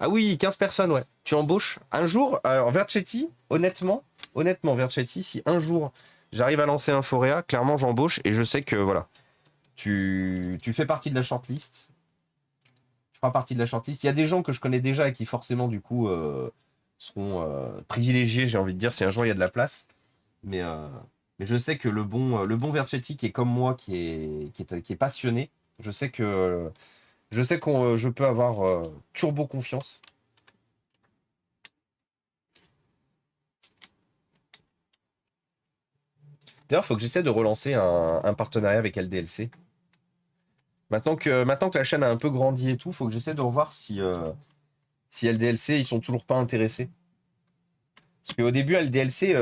Ah oui, 15 personnes, ouais. Tu embauches un jour, en Vercetti, honnêtement, Vercetti, si un jour j'arrive à lancer un Forea, clairement j'embauche et je sais que voilà, tu fais partie de la shortlist. Tu feras partie de la shortlist. Il y a des gens que je connais déjà et qui forcément du coup seront privilégiés, j'ai envie de dire, si un jour il y a de la place. Mais, euh, mais je sais que le bon Vercetti qui est comme moi, qui est passionné, je sais que je peux avoir turbo confiance. D'ailleurs, il faut que j'essaie de relancer un partenariat avec LDLC. Maintenant que la chaîne a un peu grandi et tout, il faut que j'essaie de revoir si LDLC, ils sont toujours pas intéressés. Parce qu'au début, LDLC,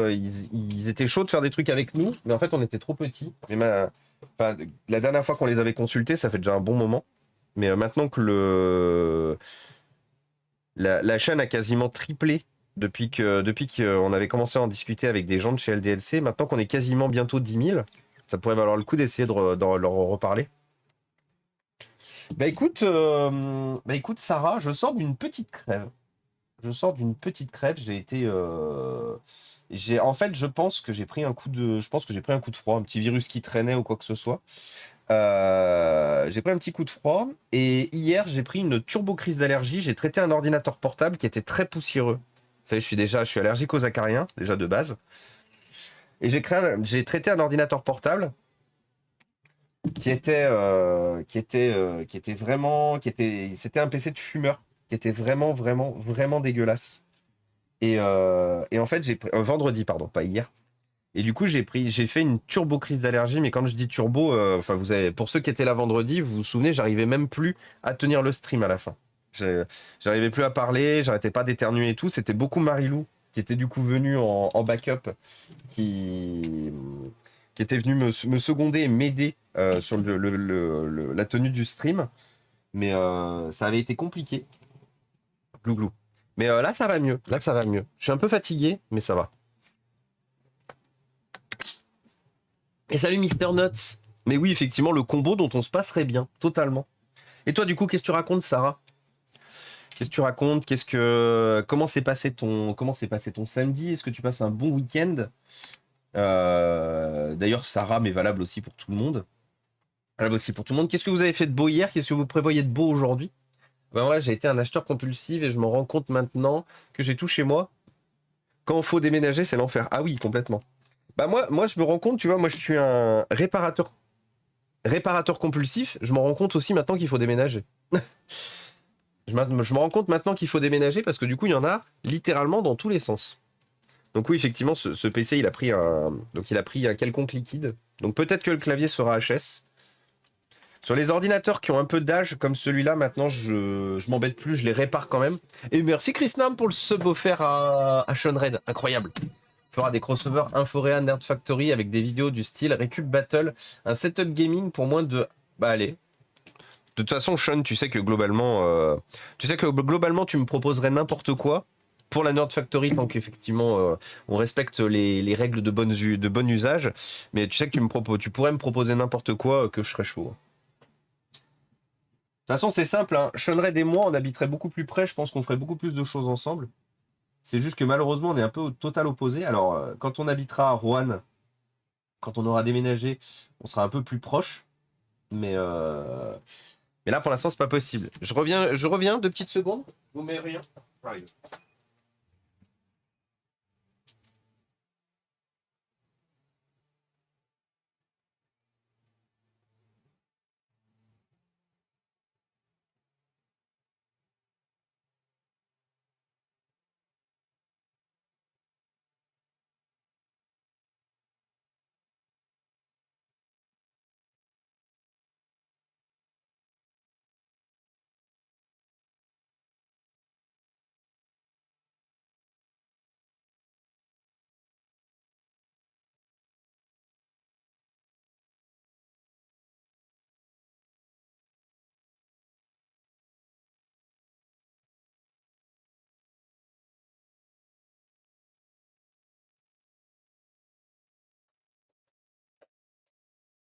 ils étaient chauds de faire des trucs avec nous, mais en fait, on était trop petits. Enfin, la dernière fois qu'on les avait consultés, ça fait déjà un bon moment. Mais maintenant que la chaîne a quasiment triplé depuis qu'on avait commencé à en discuter avec des gens de chez LDLC, maintenant qu'on est quasiment bientôt 10 000, ça pourrait valoir le coup d'essayer de leur reparler. Bah écoute, Sarah, je sors d'une petite crève. J'ai été. En fait, je pense que j'ai pris un coup de froid, un petit virus qui traînait ou quoi que ce soit. J'ai pris un petit coup de froid et hier j'ai pris une turbo crise d'allergie. J'ai traité un ordinateur portable qui était très poussiéreux. Vous savez, je suis allergique aux acariens déjà de base. Et j'ai traité un ordinateur portable c'était un PC de fumeur qui était vraiment, vraiment, vraiment dégueulasse. Et en fait, un vendredi, pardon, pas hier. Et du coup, j'ai fait une turbo crise d'allergie. Mais quand je dis turbo, enfin, pour ceux qui étaient là vendredi, vous vous souvenez, j'arrivais même plus à tenir le stream à la fin. J'arrivais plus à parler, j'arrêtais pas d'éternuer et tout. C'était beaucoup Marilou qui était du coup venue en backup, qui, qui était venue me seconder et m'aider sur la tenue du stream. Mais ça avait été compliqué. Glouglou. Mais là, ça va mieux. Là, ça va mieux. Je suis un peu fatigué, mais ça va. Et salut Mister Nuts. Mais oui, effectivement, le combo dont on se passerait bien, totalement. Et toi, du coup, qu'est-ce que tu racontes, Sarah? Qu'est-ce que tu racontes? Comment s'est passé ton samedi? Est-ce que tu passes un bon week-end? D'ailleurs, Sarah, mais valable aussi pour tout le monde. Valable aussi pour tout le monde. Qu'est-ce que vous avez fait de beau hier? Qu'est-ce que vous prévoyez de beau aujourd'hui? Ben moi, j'ai été un acheteur compulsif et je me rends compte maintenant que j'ai tout chez moi. Quand il faut déménager, c'est l'enfer. Ah oui, complètement. Bah moi, je me rends compte, tu vois, moi je suis un réparateur compulsif. Je me rends compte aussi maintenant qu'il faut déménager. Je me rends compte maintenant qu'il faut déménager parce que du coup, il y en a littéralement dans tous les sens. Donc oui, effectivement, ce PC, il a pris un quelconque liquide. Donc peut-être que le clavier sera HS. Sur les ordinateurs qui ont un peu d'âge comme celui-là, maintenant, je m'embête plus, je les répare quand même. Et merci Chrisnam pour le sub offert à Sean Red. Incroyable. Fera des crossovers Inforea Nerd Factory avec des vidéos du style Récup Battle, un setup gaming pour moins de... Bah allez. De toute façon, Sean, tu sais que globalement, tu me proposerais n'importe quoi pour la Nerd Factory tant qu'effectivement on respecte les règles de bon usage. Mais tu sais que tu pourrais me proposer n'importe quoi que je serais chaud. De toute façon, c'est simple, hein. Sean Red et moi, on habiterait beaucoup plus près. Je pense qu'on ferait beaucoup plus de choses ensemble. C'est juste que malheureusement, on est un peu au total opposé. Alors, quand on habitera à Roanne, quand on aura déménagé, on sera un peu plus proche. Mais là, pour l'instant, c'est pas possible. Je reviens 2 petites secondes. Je vous mets rien. J'arrive.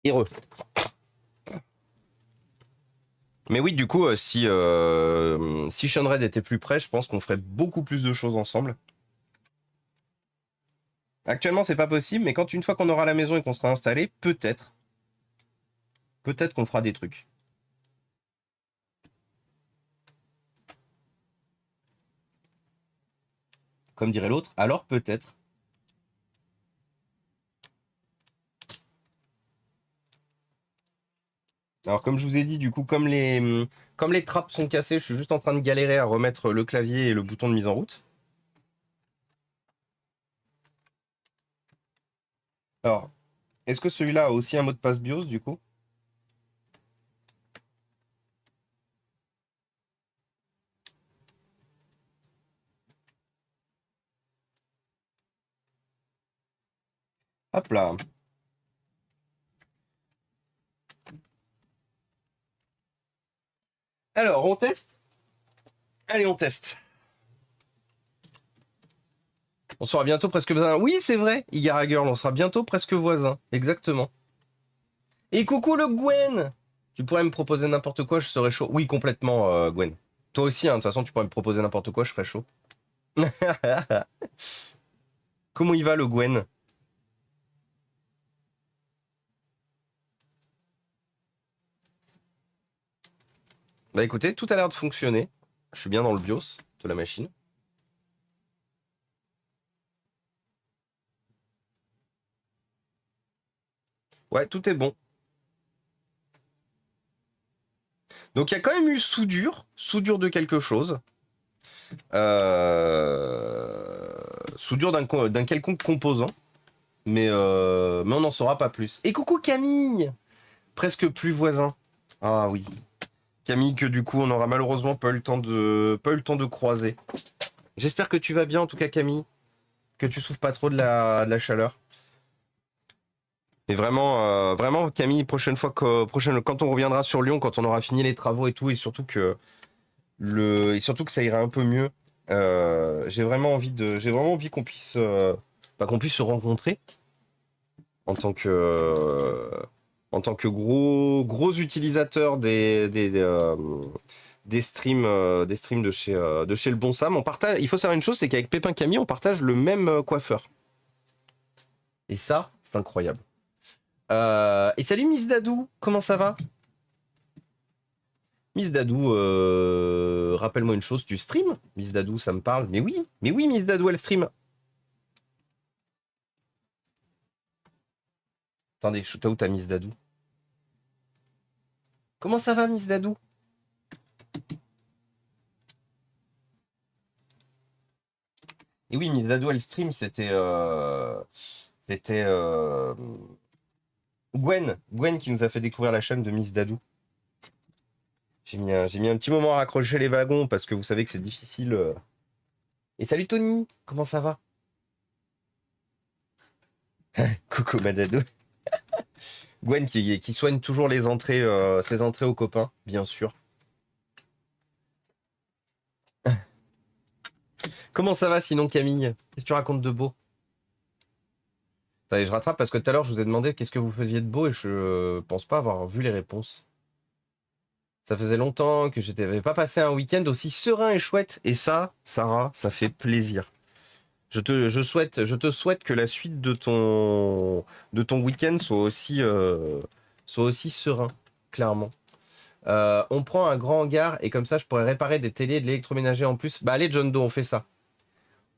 Heureux. Mais oui, du coup, si Sean Red était plus près, je pense qu'on ferait beaucoup plus de choses ensemble. Actuellement, c'est pas possible, mais quand une fois qu'on aura la maison et qu'on sera installé, peut-être. Peut-être qu'on fera des trucs. Comme dirait l'autre, alors peut-être. Alors comme je vous ai dit, du coup, comme les trappes sont cassées, je suis juste en train de galérer à remettre le clavier et le bouton de mise en route. Alors, est-ce que celui-là a aussi un mot de passe BIOS, du coup? Hop là. Alors, on teste? Allez, on teste. On sera bientôt presque voisins. Oui, c'est vrai, Igara Girl, on sera bientôt presque voisins. Exactement. Et coucou le Gwen! Tu pourrais me proposer n'importe quoi, je serais chaud. Oui, complètement, Gwen. Toi aussi, hein, de toute façon, tu pourrais me proposer n'importe quoi, je serais chaud. Comment il va le Gwen? Bah écoutez, tout a l'air de fonctionner. Je suis bien dans le BIOS de la machine. Ouais, tout est bon. Donc il y a quand même eu soudure de quelque chose. Soudure d'un quelconque composant. Mais on n'en saura pas plus. Et coucou Camille! Presque plus voisin. Ah oui. Camille, que du coup on aura malheureusement pas eu le temps de croiser. J'espère que tu vas bien en tout cas Camille. Que tu souffres pas trop de la chaleur. Et vraiment Camille, prochaine fois quand on reviendra sur Lyon, quand on aura fini les travaux et tout, et surtout que ça ira un peu mieux. J'ai vraiment envie qu'on puisse se rencontrer en tant que gros utilisateur des streams de chez le Bon Sam. Il faut savoir une chose, c'est qu'avec Pépin Camille, on partage le même coiffeur. Et ça, c'est incroyable. Et salut Miss Dadou, comment ça va? Miss Dadou, rappelle-moi une chose, tu stream? Miss Dadou, ça me parle. Mais oui, Miss Dadou, elle stream. Attendez, shoot out à Miss Dadou. Comment ça va, Miss Dadou? Et oui, Miss Dadou, elle stream, c'était Gwen qui nous a fait découvrir la chaîne de Miss Dadou. J'ai mis un petit moment à raccrocher les wagons parce que vous savez que c'est difficile. Et salut Tony, comment ça va? Coucou Madadou. Gwen qui soigne toujours ses entrées aux copains, bien sûr. Comment ça va sinon Camille? Qu'est-ce que tu racontes de beau? Allez, je rattrape parce que tout à l'heure je vous ai demandé qu'est-ce que vous faisiez de beau et je pense pas avoir vu les réponses. Ça faisait longtemps que je n'avais pas passé un week-end aussi serein et chouette. Et ça, Sarah, ça fait plaisir. Je te souhaite que la suite de ton week-end soit aussi serein, clairement. On prend un grand hangar et comme ça, je pourrais réparer des télés et de l'électroménager en plus. Bah allez, John Doe, on fait ça.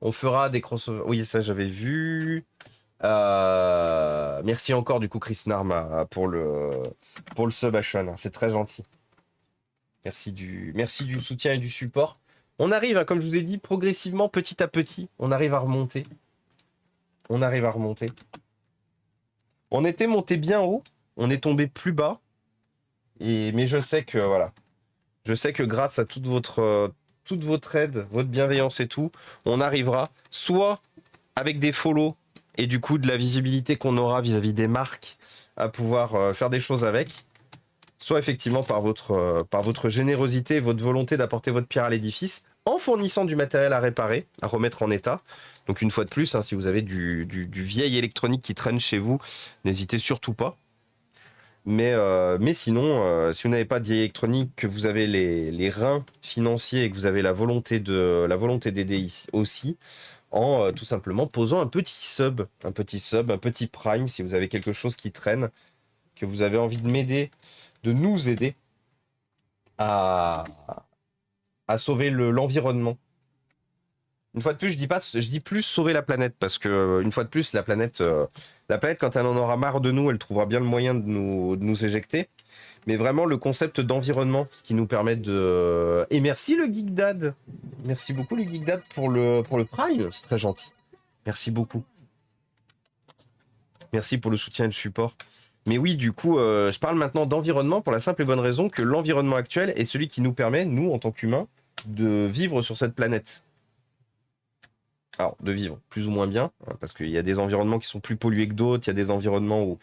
On fera des crossovers. Oui, ça j'avais vu. Merci encore du coup Chris Narma pour le sub à Sean. C'est très gentil. Merci du soutien et du support. On arrive, hein, comme je vous ai dit, progressivement, petit à petit, on arrive à remonter. On arrive à remonter. On était monté bien haut, on est tombé plus bas. Mais je sais que voilà. Je sais que grâce à toute votre aide, votre bienveillance et tout, on arrivera soit avec des follow et du coup de la visibilité qu'on aura vis-à-vis des marques à pouvoir faire des choses avec, soit effectivement par votre générosité et votre volonté d'apporter votre pierre à l'édifice en fournissant du matériel à réparer, à remettre en état. Donc une fois de plus, hein, si vous avez du vieil électronique qui traîne chez vous, n'hésitez surtout pas. Mais sinon, si vous n'avez pas de vieille électronique, que vous avez les reins financiers et que vous avez la volonté d'aider aussi, en tout simplement posant un petit sub, un petit prime, si vous avez quelque chose qui traîne, que vous avez envie de m'aider, de nous aider à, à sauver l'environnement. Une fois de plus, je dis plus sauver la planète, parce que une fois de plus, la planète, quand elle en aura marre de nous, elle trouvera bien le moyen de nous éjecter. Mais vraiment, le concept d'environnement, ce qui nous permet de... Et merci le Geek Dad. Merci beaucoup le Geek Dad pour le Prime, c'est très gentil. Merci beaucoup. Merci pour le soutien et le support. Mais oui, du coup, je parle maintenant d'environnement pour la simple et bonne raison que l'environnement actuel est celui qui nous permet, nous, en tant qu'humains, de vivre sur cette planète. Alors, de vivre plus ou moins bien, hein, parce qu'il y a des environnements qui sont plus pollués que d'autres, il y a des environnements où...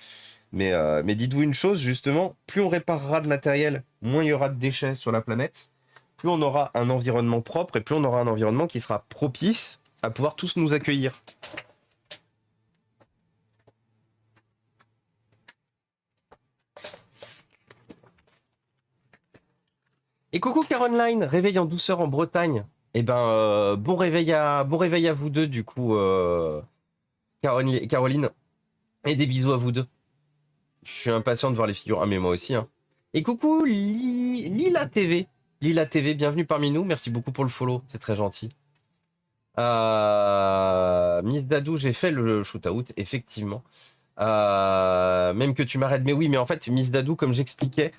Mais dites-vous une chose, justement, plus on réparera de matériel, moins il y aura de déchets sur la planète, plus on aura un environnement propre et plus on aura un environnement qui sera propice à pouvoir tous nous accueillir. Et coucou Caroline, réveil en douceur en Bretagne. Eh ben, bon réveil à vous deux, du coup, Caroline. Et des bisous à vous deux. Je suis impatient de voir les figures. Ah, mais moi aussi, hein. Et coucou Lila TV. Lila TV, bienvenue parmi nous. Merci beaucoup pour le follow, c'est très gentil. Miss Dadou, j'ai fait le shootout, effectivement. Même que tu m'arrêtes. Mais oui, mais en fait, Miss Dadou, comme j'expliquais,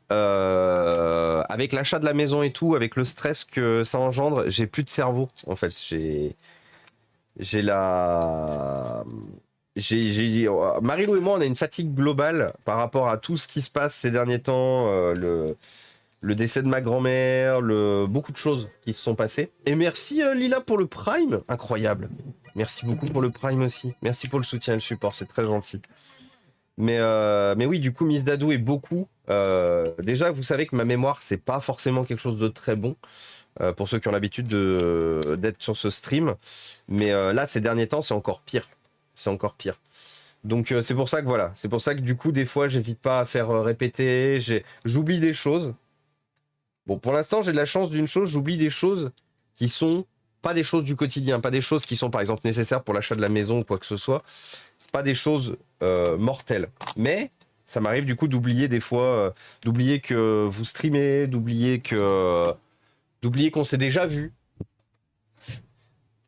avec l'achat de la maison et tout, avec le stress que ça engendre, j'ai plus de cerveau. En fait, j'ai la... Marilou et moi, on a une fatigue globale par rapport à tout ce qui se passe ces derniers temps, le décès de ma grand-mère, beaucoup de choses qui se sont passées. Et merci Lila pour le Prime, incroyable. Merci beaucoup pour le Prime aussi. Merci pour le soutien et le support, c'est très gentil. Mais oui, du coup, Miss Dadou est beaucoup. Déjà, vous savez que ma mémoire, c'est pas forcément quelque chose de très bon. Pour ceux qui ont l'habitude d'être sur ce stream. Mais là, ces derniers temps, c'est encore pire. C'est encore pire. Donc c'est pour ça que voilà. C'est pour ça que du coup, des fois, j'hésite pas à faire répéter. J'oublie des choses. Bon, pour l'instant, j'ai de la chance d'une chose. J'oublie des choses qui sont pas des choses du quotidien. Pas des choses qui sont, par exemple, nécessaires pour l'achat de la maison ou quoi que ce soit. C'est pas des choses mortelles. Mais ça m'arrive du coup d'oublier des fois, d'oublier que vous streamez, d'oublier qu'on s'est déjà vu.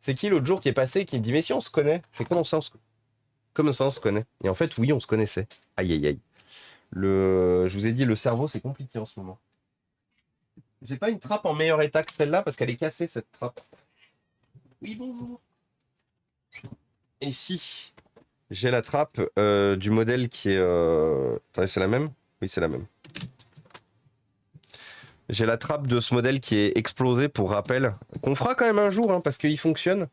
C'est qui l'autre jour qui est passé et qui me dit mais si on se connaît? Je fais comment ça on se connaît? Et en fait oui on se connaissait. Aïe aïe aïe. Je vous ai dit le cerveau c'est compliqué en ce moment. J'ai pas une trappe en meilleur état que celle-là parce qu'elle est cassée cette trappe. Oui bonjour. Et si j'ai la trappe du modèle qui est... Attendez c'est la même? Oui c'est la même. J'ai la trappe de ce modèle qui est explosée pour rappel, qu'on fera quand même un jour hein, parce qu'il fonctionne.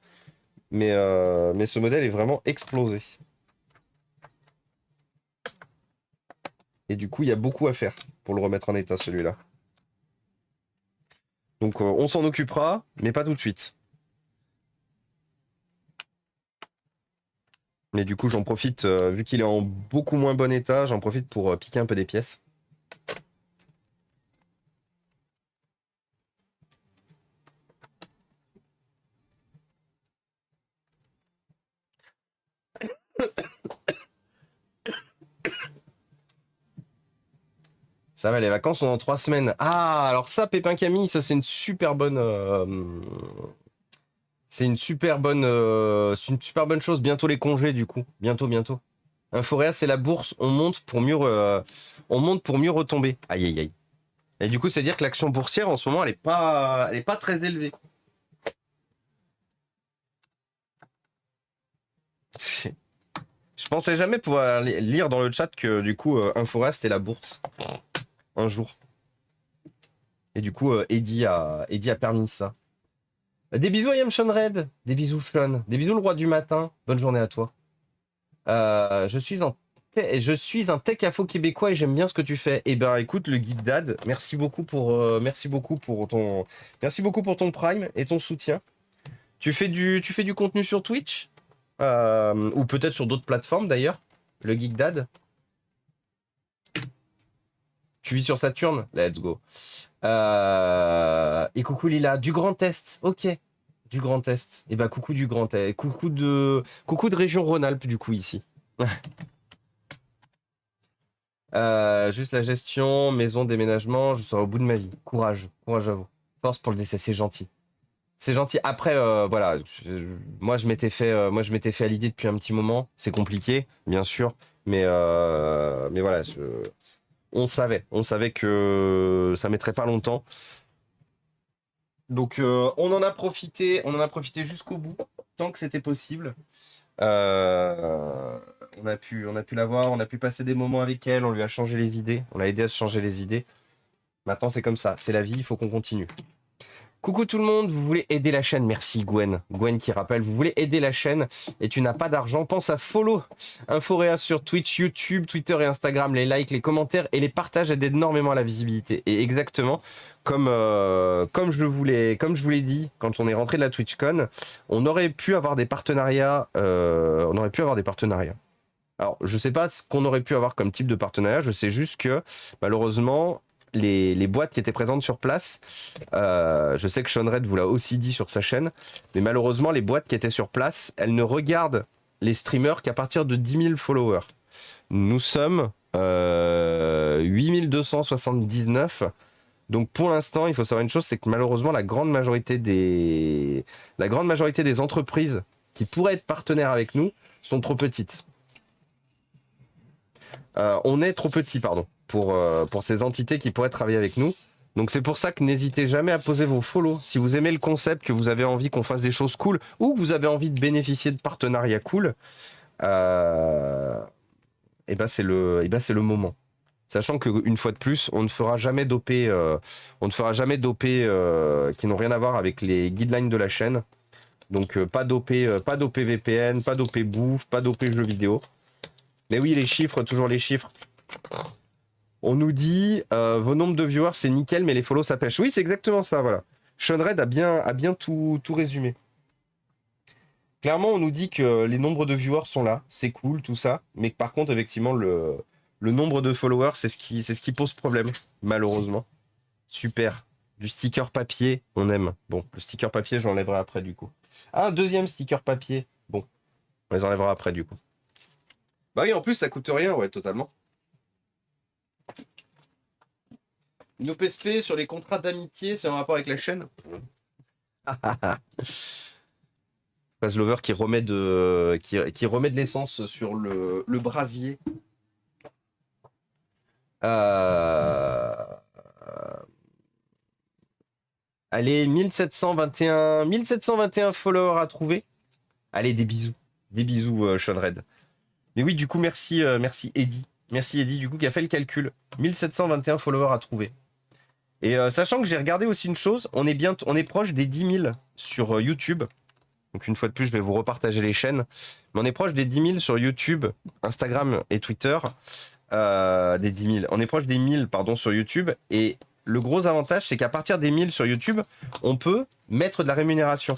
Mais ce modèle est vraiment explosé. Et du coup, il y a beaucoup à faire pour le remettre en état, celui-là. Donc, on s'en occupera, mais pas tout de suite. Mais du coup, j'en profite, vu qu'il est en beaucoup moins bon état, j'en profite pour piquer un peu des pièces. Ça va, les vacances sont dans 3 semaines. Ah, alors ça, Pépin Camille, ça c'est une super bonne... c'est une super bonne chose. Bientôt les congés, du coup. Bientôt, bientôt. Inforéa, c'est la bourse. On monte pour mieux retomber. Aïe, aïe, aïe. Et du coup, c'est-à-dire que l'action boursière, en ce moment, elle est pas très élevée. Je pensais jamais pouvoir lire dans le chat que, du coup, Inforéa, c'était la bourse. Un jour. Et du coup, Eddie a permis ça. Des bisous à Yam Sean Red. Des bisous, Sean. Des bisous, le roi du matin. Bonne journée à toi. Je suis un tech info québécois et j'aime bien ce que tu fais. Eh ben, écoute, le Geek Dad, merci beaucoup pour ton Prime et ton soutien. Tu fais du contenu sur Twitch ou peut-être sur d'autres plateformes d'ailleurs. Le Geek Dad. Tu vis sur Saturne? Let's go. Et coucou Lila, du Grand Est. Ok, du Grand Est. Et bah coucou du Grand Est. Coucou de région Rhône-Alpes du coup ici. Juste la gestion, maison, déménagement, je serai au bout de ma vie. Courage, courage à vous. Force pour le décès, c'est gentil. C'est gentil. Après, voilà, moi je m'étais fait à l'idée depuis un petit moment. C'est compliqué, bien sûr, mais voilà, on savait que ça mettrait pas longtemps. Donc on en a profité jusqu'au bout, tant que c'était possible. On a pu la voir, on a pu passer des moments avec elle, on lui a changé les idées, on l'a aidé à se changer les idées. Maintenant c'est comme ça, c'est la vie, il faut qu'on continue. Coucou tout le monde, vous voulez aider la chaîne? Merci Gwen. Gwen qui rappelle, vous voulez aider la chaîne et tu n'as pas d'argent, pense à follow Inforéa sur Twitch, YouTube, Twitter et Instagram. Les likes, les commentaires et les partages aident énormément à la visibilité. Et exactement, comme je vous l'ai dit, quand on est rentré de la TwitchCon, on aurait pu avoir des partenariats. Alors, je sais pas ce qu'on aurait pu avoir comme type de partenariat, je sais juste que malheureusement, les boîtes qui étaient présentes sur place, je sais que Sean Red vous l'a aussi dit sur sa chaîne, mais malheureusement, les boîtes qui étaient sur place, elles ne regardent les streamers qu'à partir de 10 000 followers. Nous sommes 8279. Donc pour l'instant, il faut savoir une chose, c'est que malheureusement, la grande majorité des entreprises qui pourraient être partenaires avec nous sont trop petites. On est trop petit, pardon, pour ces entités qui pourraient travailler avec nous. Donc c'est pour ça que n'hésitez jamais à poser vos follow. Si vous aimez le concept, que vous avez envie qu'on fasse des choses cool, ou que vous avez envie de bénéficier de partenariats cool, et ben c'est le moment. Sachant qu'une fois de plus, on ne fera jamais d'OP qui n'ont rien à voir avec les guidelines de la chaîne. Donc pas d'OP VPN, pas d'OP bouffe, pas d'OP jeux vidéo. Mais oui, les chiffres, toujours les chiffres. On nous dit vos nombres de viewers c'est nickel, mais les follow ça pêche. Oui, c'est exactement ça, voilà. Sean Red a bien tout résumé. Clairement, on nous dit que les nombres de viewers sont là, c'est cool, tout ça, mais que par contre, effectivement, le nombre de followers, c'est ce qui pose problème, malheureusement. Super. Du sticker papier, on aime. Bon, le sticker papier, je l'enlèverai après, du coup. Ah, un deuxième sticker papier. Bon, on les enlèvera après, du coup. Bah oui, en plus, ça coûte rien, ouais, totalement. Une OPSP sur les contrats d'amitié, c'est en rapport avec la chaîne. Fazlover qui remet de l'essence sur le brasier. Allez, 1721 followers à trouver. Allez, des bisous. Des bisous, Sean Red. Mais oui, du coup, merci Eddy. Merci Eddy, du coup, qui a fait le calcul. 1721 followers à trouver. Et sachant que j'ai regardé aussi une chose, on est proche des 10 000 sur YouTube. Donc une fois de plus, je vais vous repartager les chaînes. Mais on est proche des 10 000 sur YouTube, Instagram et Twitter. Des 10 000. On est proche des 1000, pardon, sur YouTube. Et le gros avantage, c'est qu'à partir des 1000 sur YouTube, on peut mettre de la rémunération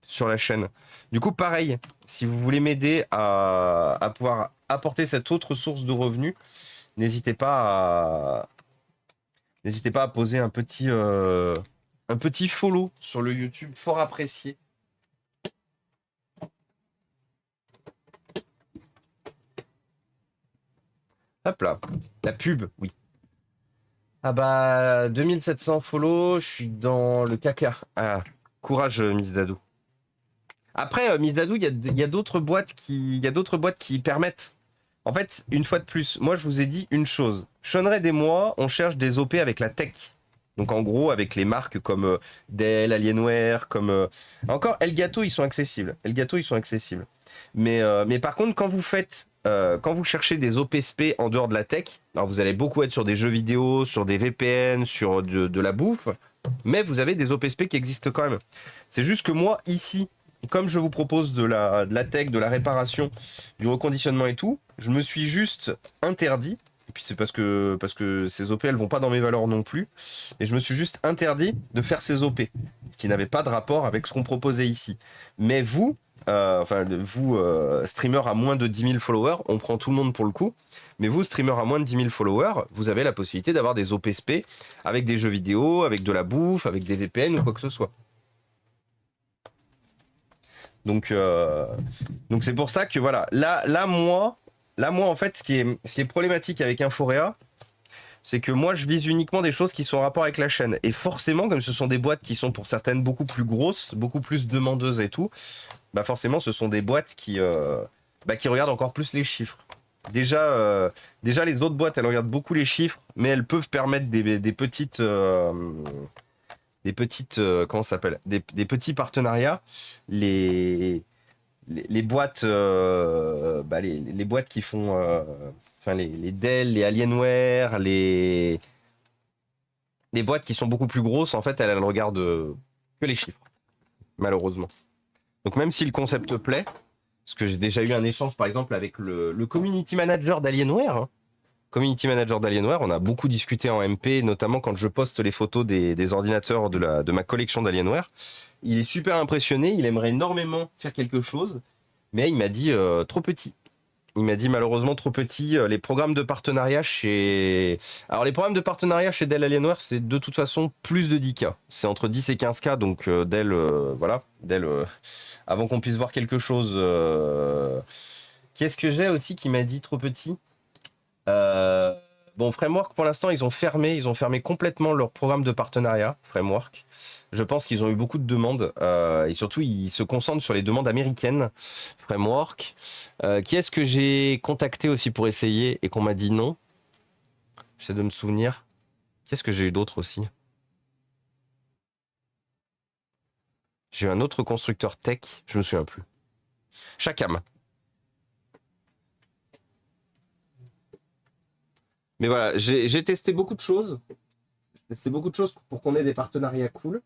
sur la chaîne. Du coup, pareil, si vous voulez m'aider à pouvoir apporter cette autre source de revenus, n'hésitez pas à poser un petit follow sur le YouTube, fort apprécié. Hop là, la pub, oui. Ah bah, 2700 follow, je suis dans le caca. Ah, courage, Miss Dadou. Après, Miss Dadou, il y a d'autres boîtes qui permettent. En fait, une fois de plus, moi je vous ai dit une chose. Sean Red et moi, on cherche des OP avec la tech. Donc en gros, avec les marques comme Dell, Alienware, comme... Encore, Elgato, ils sont accessibles. Mais par contre, quand vous cherchez des OPSP en dehors de la tech, alors vous allez beaucoup être sur des jeux vidéo, sur des VPN, sur de la bouffe, mais vous avez des OPSP qui existent quand même. C'est juste que moi, ici, comme je vous propose de la tech, de la réparation, du reconditionnement et tout, je me suis juste interdit, et puis c'est parce que ces OP, elles vont pas dans mes valeurs non plus, et je me suis juste interdit de faire ces OP, qui n'avaient pas de rapport avec ce qu'on proposait ici. Mais vous, enfin vous, streamer à moins de 10 000 followers, on prend tout le monde pour le coup. Mais vous, streamer à moins de 10 000 followers, vous avez la possibilité d'avoir des OPSP avec des jeux vidéo, avec de la bouffe, avec des VPN ou quoi que ce soit. Donc c'est pour ça que voilà, là moi en fait, ce qui est problématique avec Inforea, c'est que moi je vise uniquement des choses qui sont en rapport avec la chaîne. Et forcément, comme ce sont des boîtes qui sont pour certaines beaucoup plus grosses, beaucoup plus demandeuses et tout, bah forcément ce sont des boîtes qui regardent encore plus les chiffres. Déjà les autres boîtes, elles regardent beaucoup les chiffres, mais elles peuvent permettre des petites comment ça s'appelle, des petits partenariats. Les boîtes les boîtes qui font les Dell, les Alienware, les boîtes qui sont beaucoup plus grosses, en fait elles regardent que les chiffres, malheureusement. Donc même si le concept plaît, parce que j'ai déjà eu un échange par exemple avec le community manager d'Alienware, hein. Community manager d'Alienware, on a beaucoup discuté en MP, notamment quand je poste les photos des ordinateurs de ma collection d'Alienware. Il est super impressionné, il aimerait énormément faire quelque chose, mais il m'a dit trop petit. Il m'a dit malheureusement trop petit. Les programmes de partenariat chez... Alors les programmes de partenariat chez Dell Alienware, c'est de toute façon plus de 10K. C'est entre 10 et 15K, donc Dell, voilà. Dell, avant qu'on puisse voir quelque chose... Qu'est-ce que j'ai aussi qui m'a dit trop petit? Bon, Framework, pour l'instant, ils ont fermé complètement leur programme de partenariat, Framework. Je pense qu'ils ont eu beaucoup de demandes, et surtout, ils se concentrent sur les demandes américaines, Framework. Qui est-ce que j'ai contacté aussi pour essayer et qu'on m'a dit non? J'essaie de me souvenir. Qu'est-ce que j'ai eu d'autre aussi? J'ai eu un autre constructeur tech, je me souviens plus. Chacam. Mais voilà, j'ai testé beaucoup de choses. J'ai testé beaucoup de choses pour qu'on ait des partenariats cool.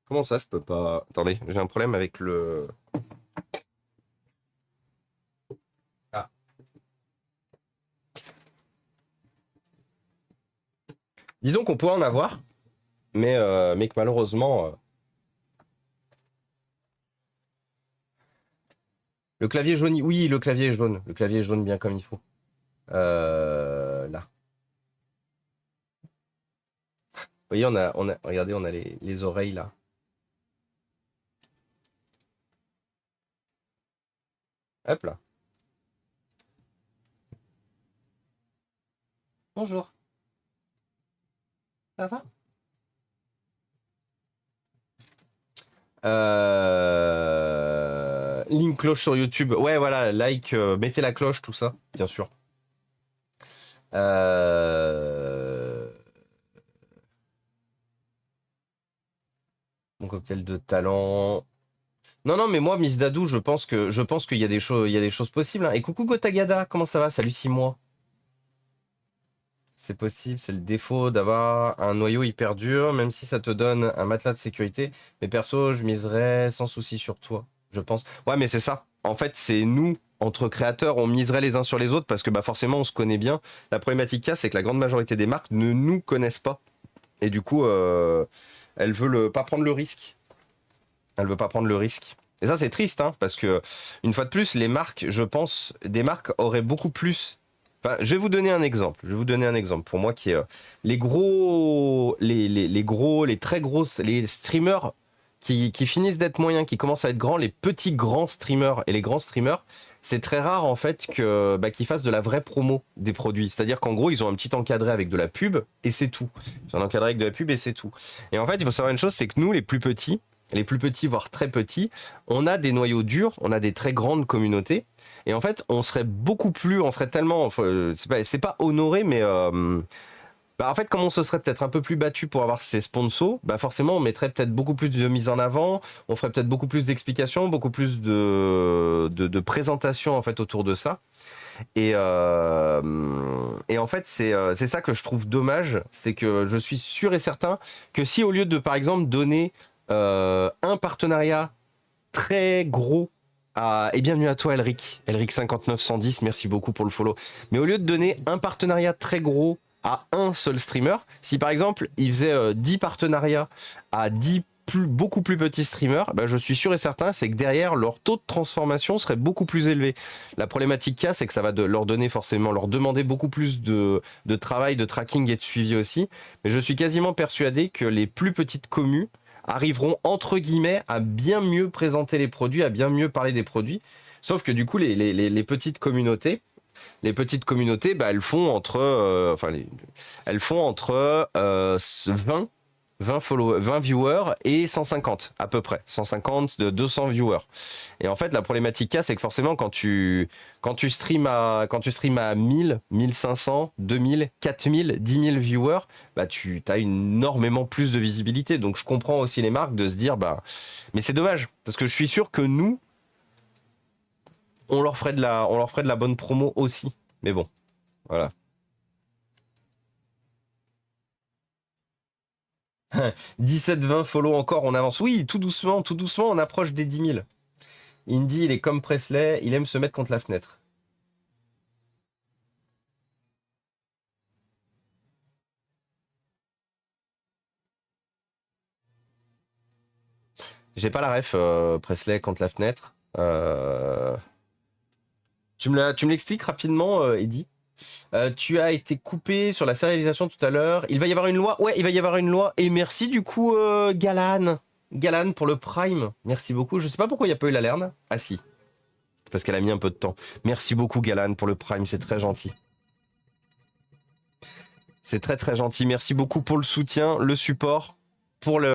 Comment ça, je peux pas... Attendez, j'ai un problème avec le... Ah. Disons qu'on pourrait en avoir, mais que malheureusement... Le clavier jauni, oui, le clavier est jaune. Le clavier est jaune bien comme il faut. Là. Vous voyez, regardez, on a les oreilles là. Hop là. Bonjour. Ça va? Link cloche sur YouTube. Ouais, voilà, like, mettez la cloche, tout ça, bien sûr. Mon cocktail de talent. Non, non, mais moi, Miss Dadou, je pense qu'il y a des choses possibles, hein. Et coucou Gotagada, comment ça va? Salut 6 mois. C'est possible, c'est le défaut d'avoir un noyau hyper dur, même si ça te donne un matelas de sécurité. Mais perso, je miserais sans souci sur toi, je pense. Ouais, mais c'est ça. En fait, c'est nous, entre créateurs, on miserait les uns sur les autres parce que bah, forcément, on se connaît bien. La problématique qu'il y a, c'est que la grande majorité des marques ne nous connaissent pas. Et du coup, elles veulent pas prendre le risque. Elles veulent pas prendre le risque. Et ça, c'est triste, hein, parce que, une fois de plus, les marques, je pense, des marques auraient beaucoup plus. Enfin, je vais vous donner un exemple. Je vais vous donner un exemple. Pour moi, qui est les gros, les très grosses, les streamers qui finissent d'être moyens, qui commencent à être grands, les petits grands streamers et les grands streamers, c'est très rare en fait que qu'ils fassent de la vraie promo des produits. C'est-à-dire qu'en gros, ils ont un petit encadré avec de la pub et c'est tout. Ils ont un encadré avec de la pub et c'est tout. Et en fait, il faut savoir une chose, c'est que nous, les plus petits, voire très petits, on a des noyaux durs, on a des très grandes communautés. Et en fait, on serait tellement, enfin, c'est pas honoré, mais bah, en fait, comme on se serait peut-être un peu plus battu pour avoir ces sponsors, bah forcément, on mettrait peut-être beaucoup plus de mise en avant, on ferait peut-être beaucoup plus d'explications, beaucoup plus de présentations en fait autour de ça. Et en fait, c'est ça que je trouve dommage, c'est que je suis sûr et certain que si au lieu de, par exemple, donner un partenariat très gros et bienvenue à toi Elric 59110, merci beaucoup pour le follow. Mais au lieu de donner un partenariat très gros à un seul streamer, si par exemple il faisait 10 partenariats à 10 beaucoup plus petits streamers, bah, je suis sûr et certain, c'est que derrière, leur taux de transformation serait beaucoup plus élevé. La problématique qu'il y a, c'est que ça va leur donner forcément, leur demander beaucoup plus de travail, de tracking et de suivi aussi. Mais je suis quasiment persuadé que les plus petites communes arriveront, entre guillemets, à bien mieux présenter les produits, à bien mieux parler des produits. Sauf que du coup, les petites communautés, bah, elles font entre, elles font entre 20 viewers et 150 à peu près, 150 de 200 viewers. Et en fait, la problématique qu'il y a, c'est que forcément, quand tu streams à 1000, 1500, 2000, 4000, 10 000 viewers, bah tu as énormément plus de visibilité. Donc je comprends aussi les marques de se dire, bah, mais c'est dommage parce que je suis sûr que nous, on leur ferait de la bonne promo aussi. Mais bon, voilà. 17-20 follow encore, on avance. Oui, tout doucement, on approche des 10 000. Indy, il est comme Presley, il aime se mettre contre la fenêtre. J'ai pas la ref, Presley contre la fenêtre. Tu me l'expliques rapidement, Eddy. Tu as été coupé sur la sérialisation tout à l'heure. Il va y avoir une loi. Ouais, il va y avoir une loi. Et merci du coup, Galan. Galan pour le Prime. Merci beaucoup. Je sais pas pourquoi il n'y a pas eu l'alerne. Ah si. Parce qu'elle a mis un peu de temps. Merci beaucoup, Galan, pour le Prime. C'est très gentil. C'est très très gentil. Merci beaucoup pour le soutien, le support, pour le...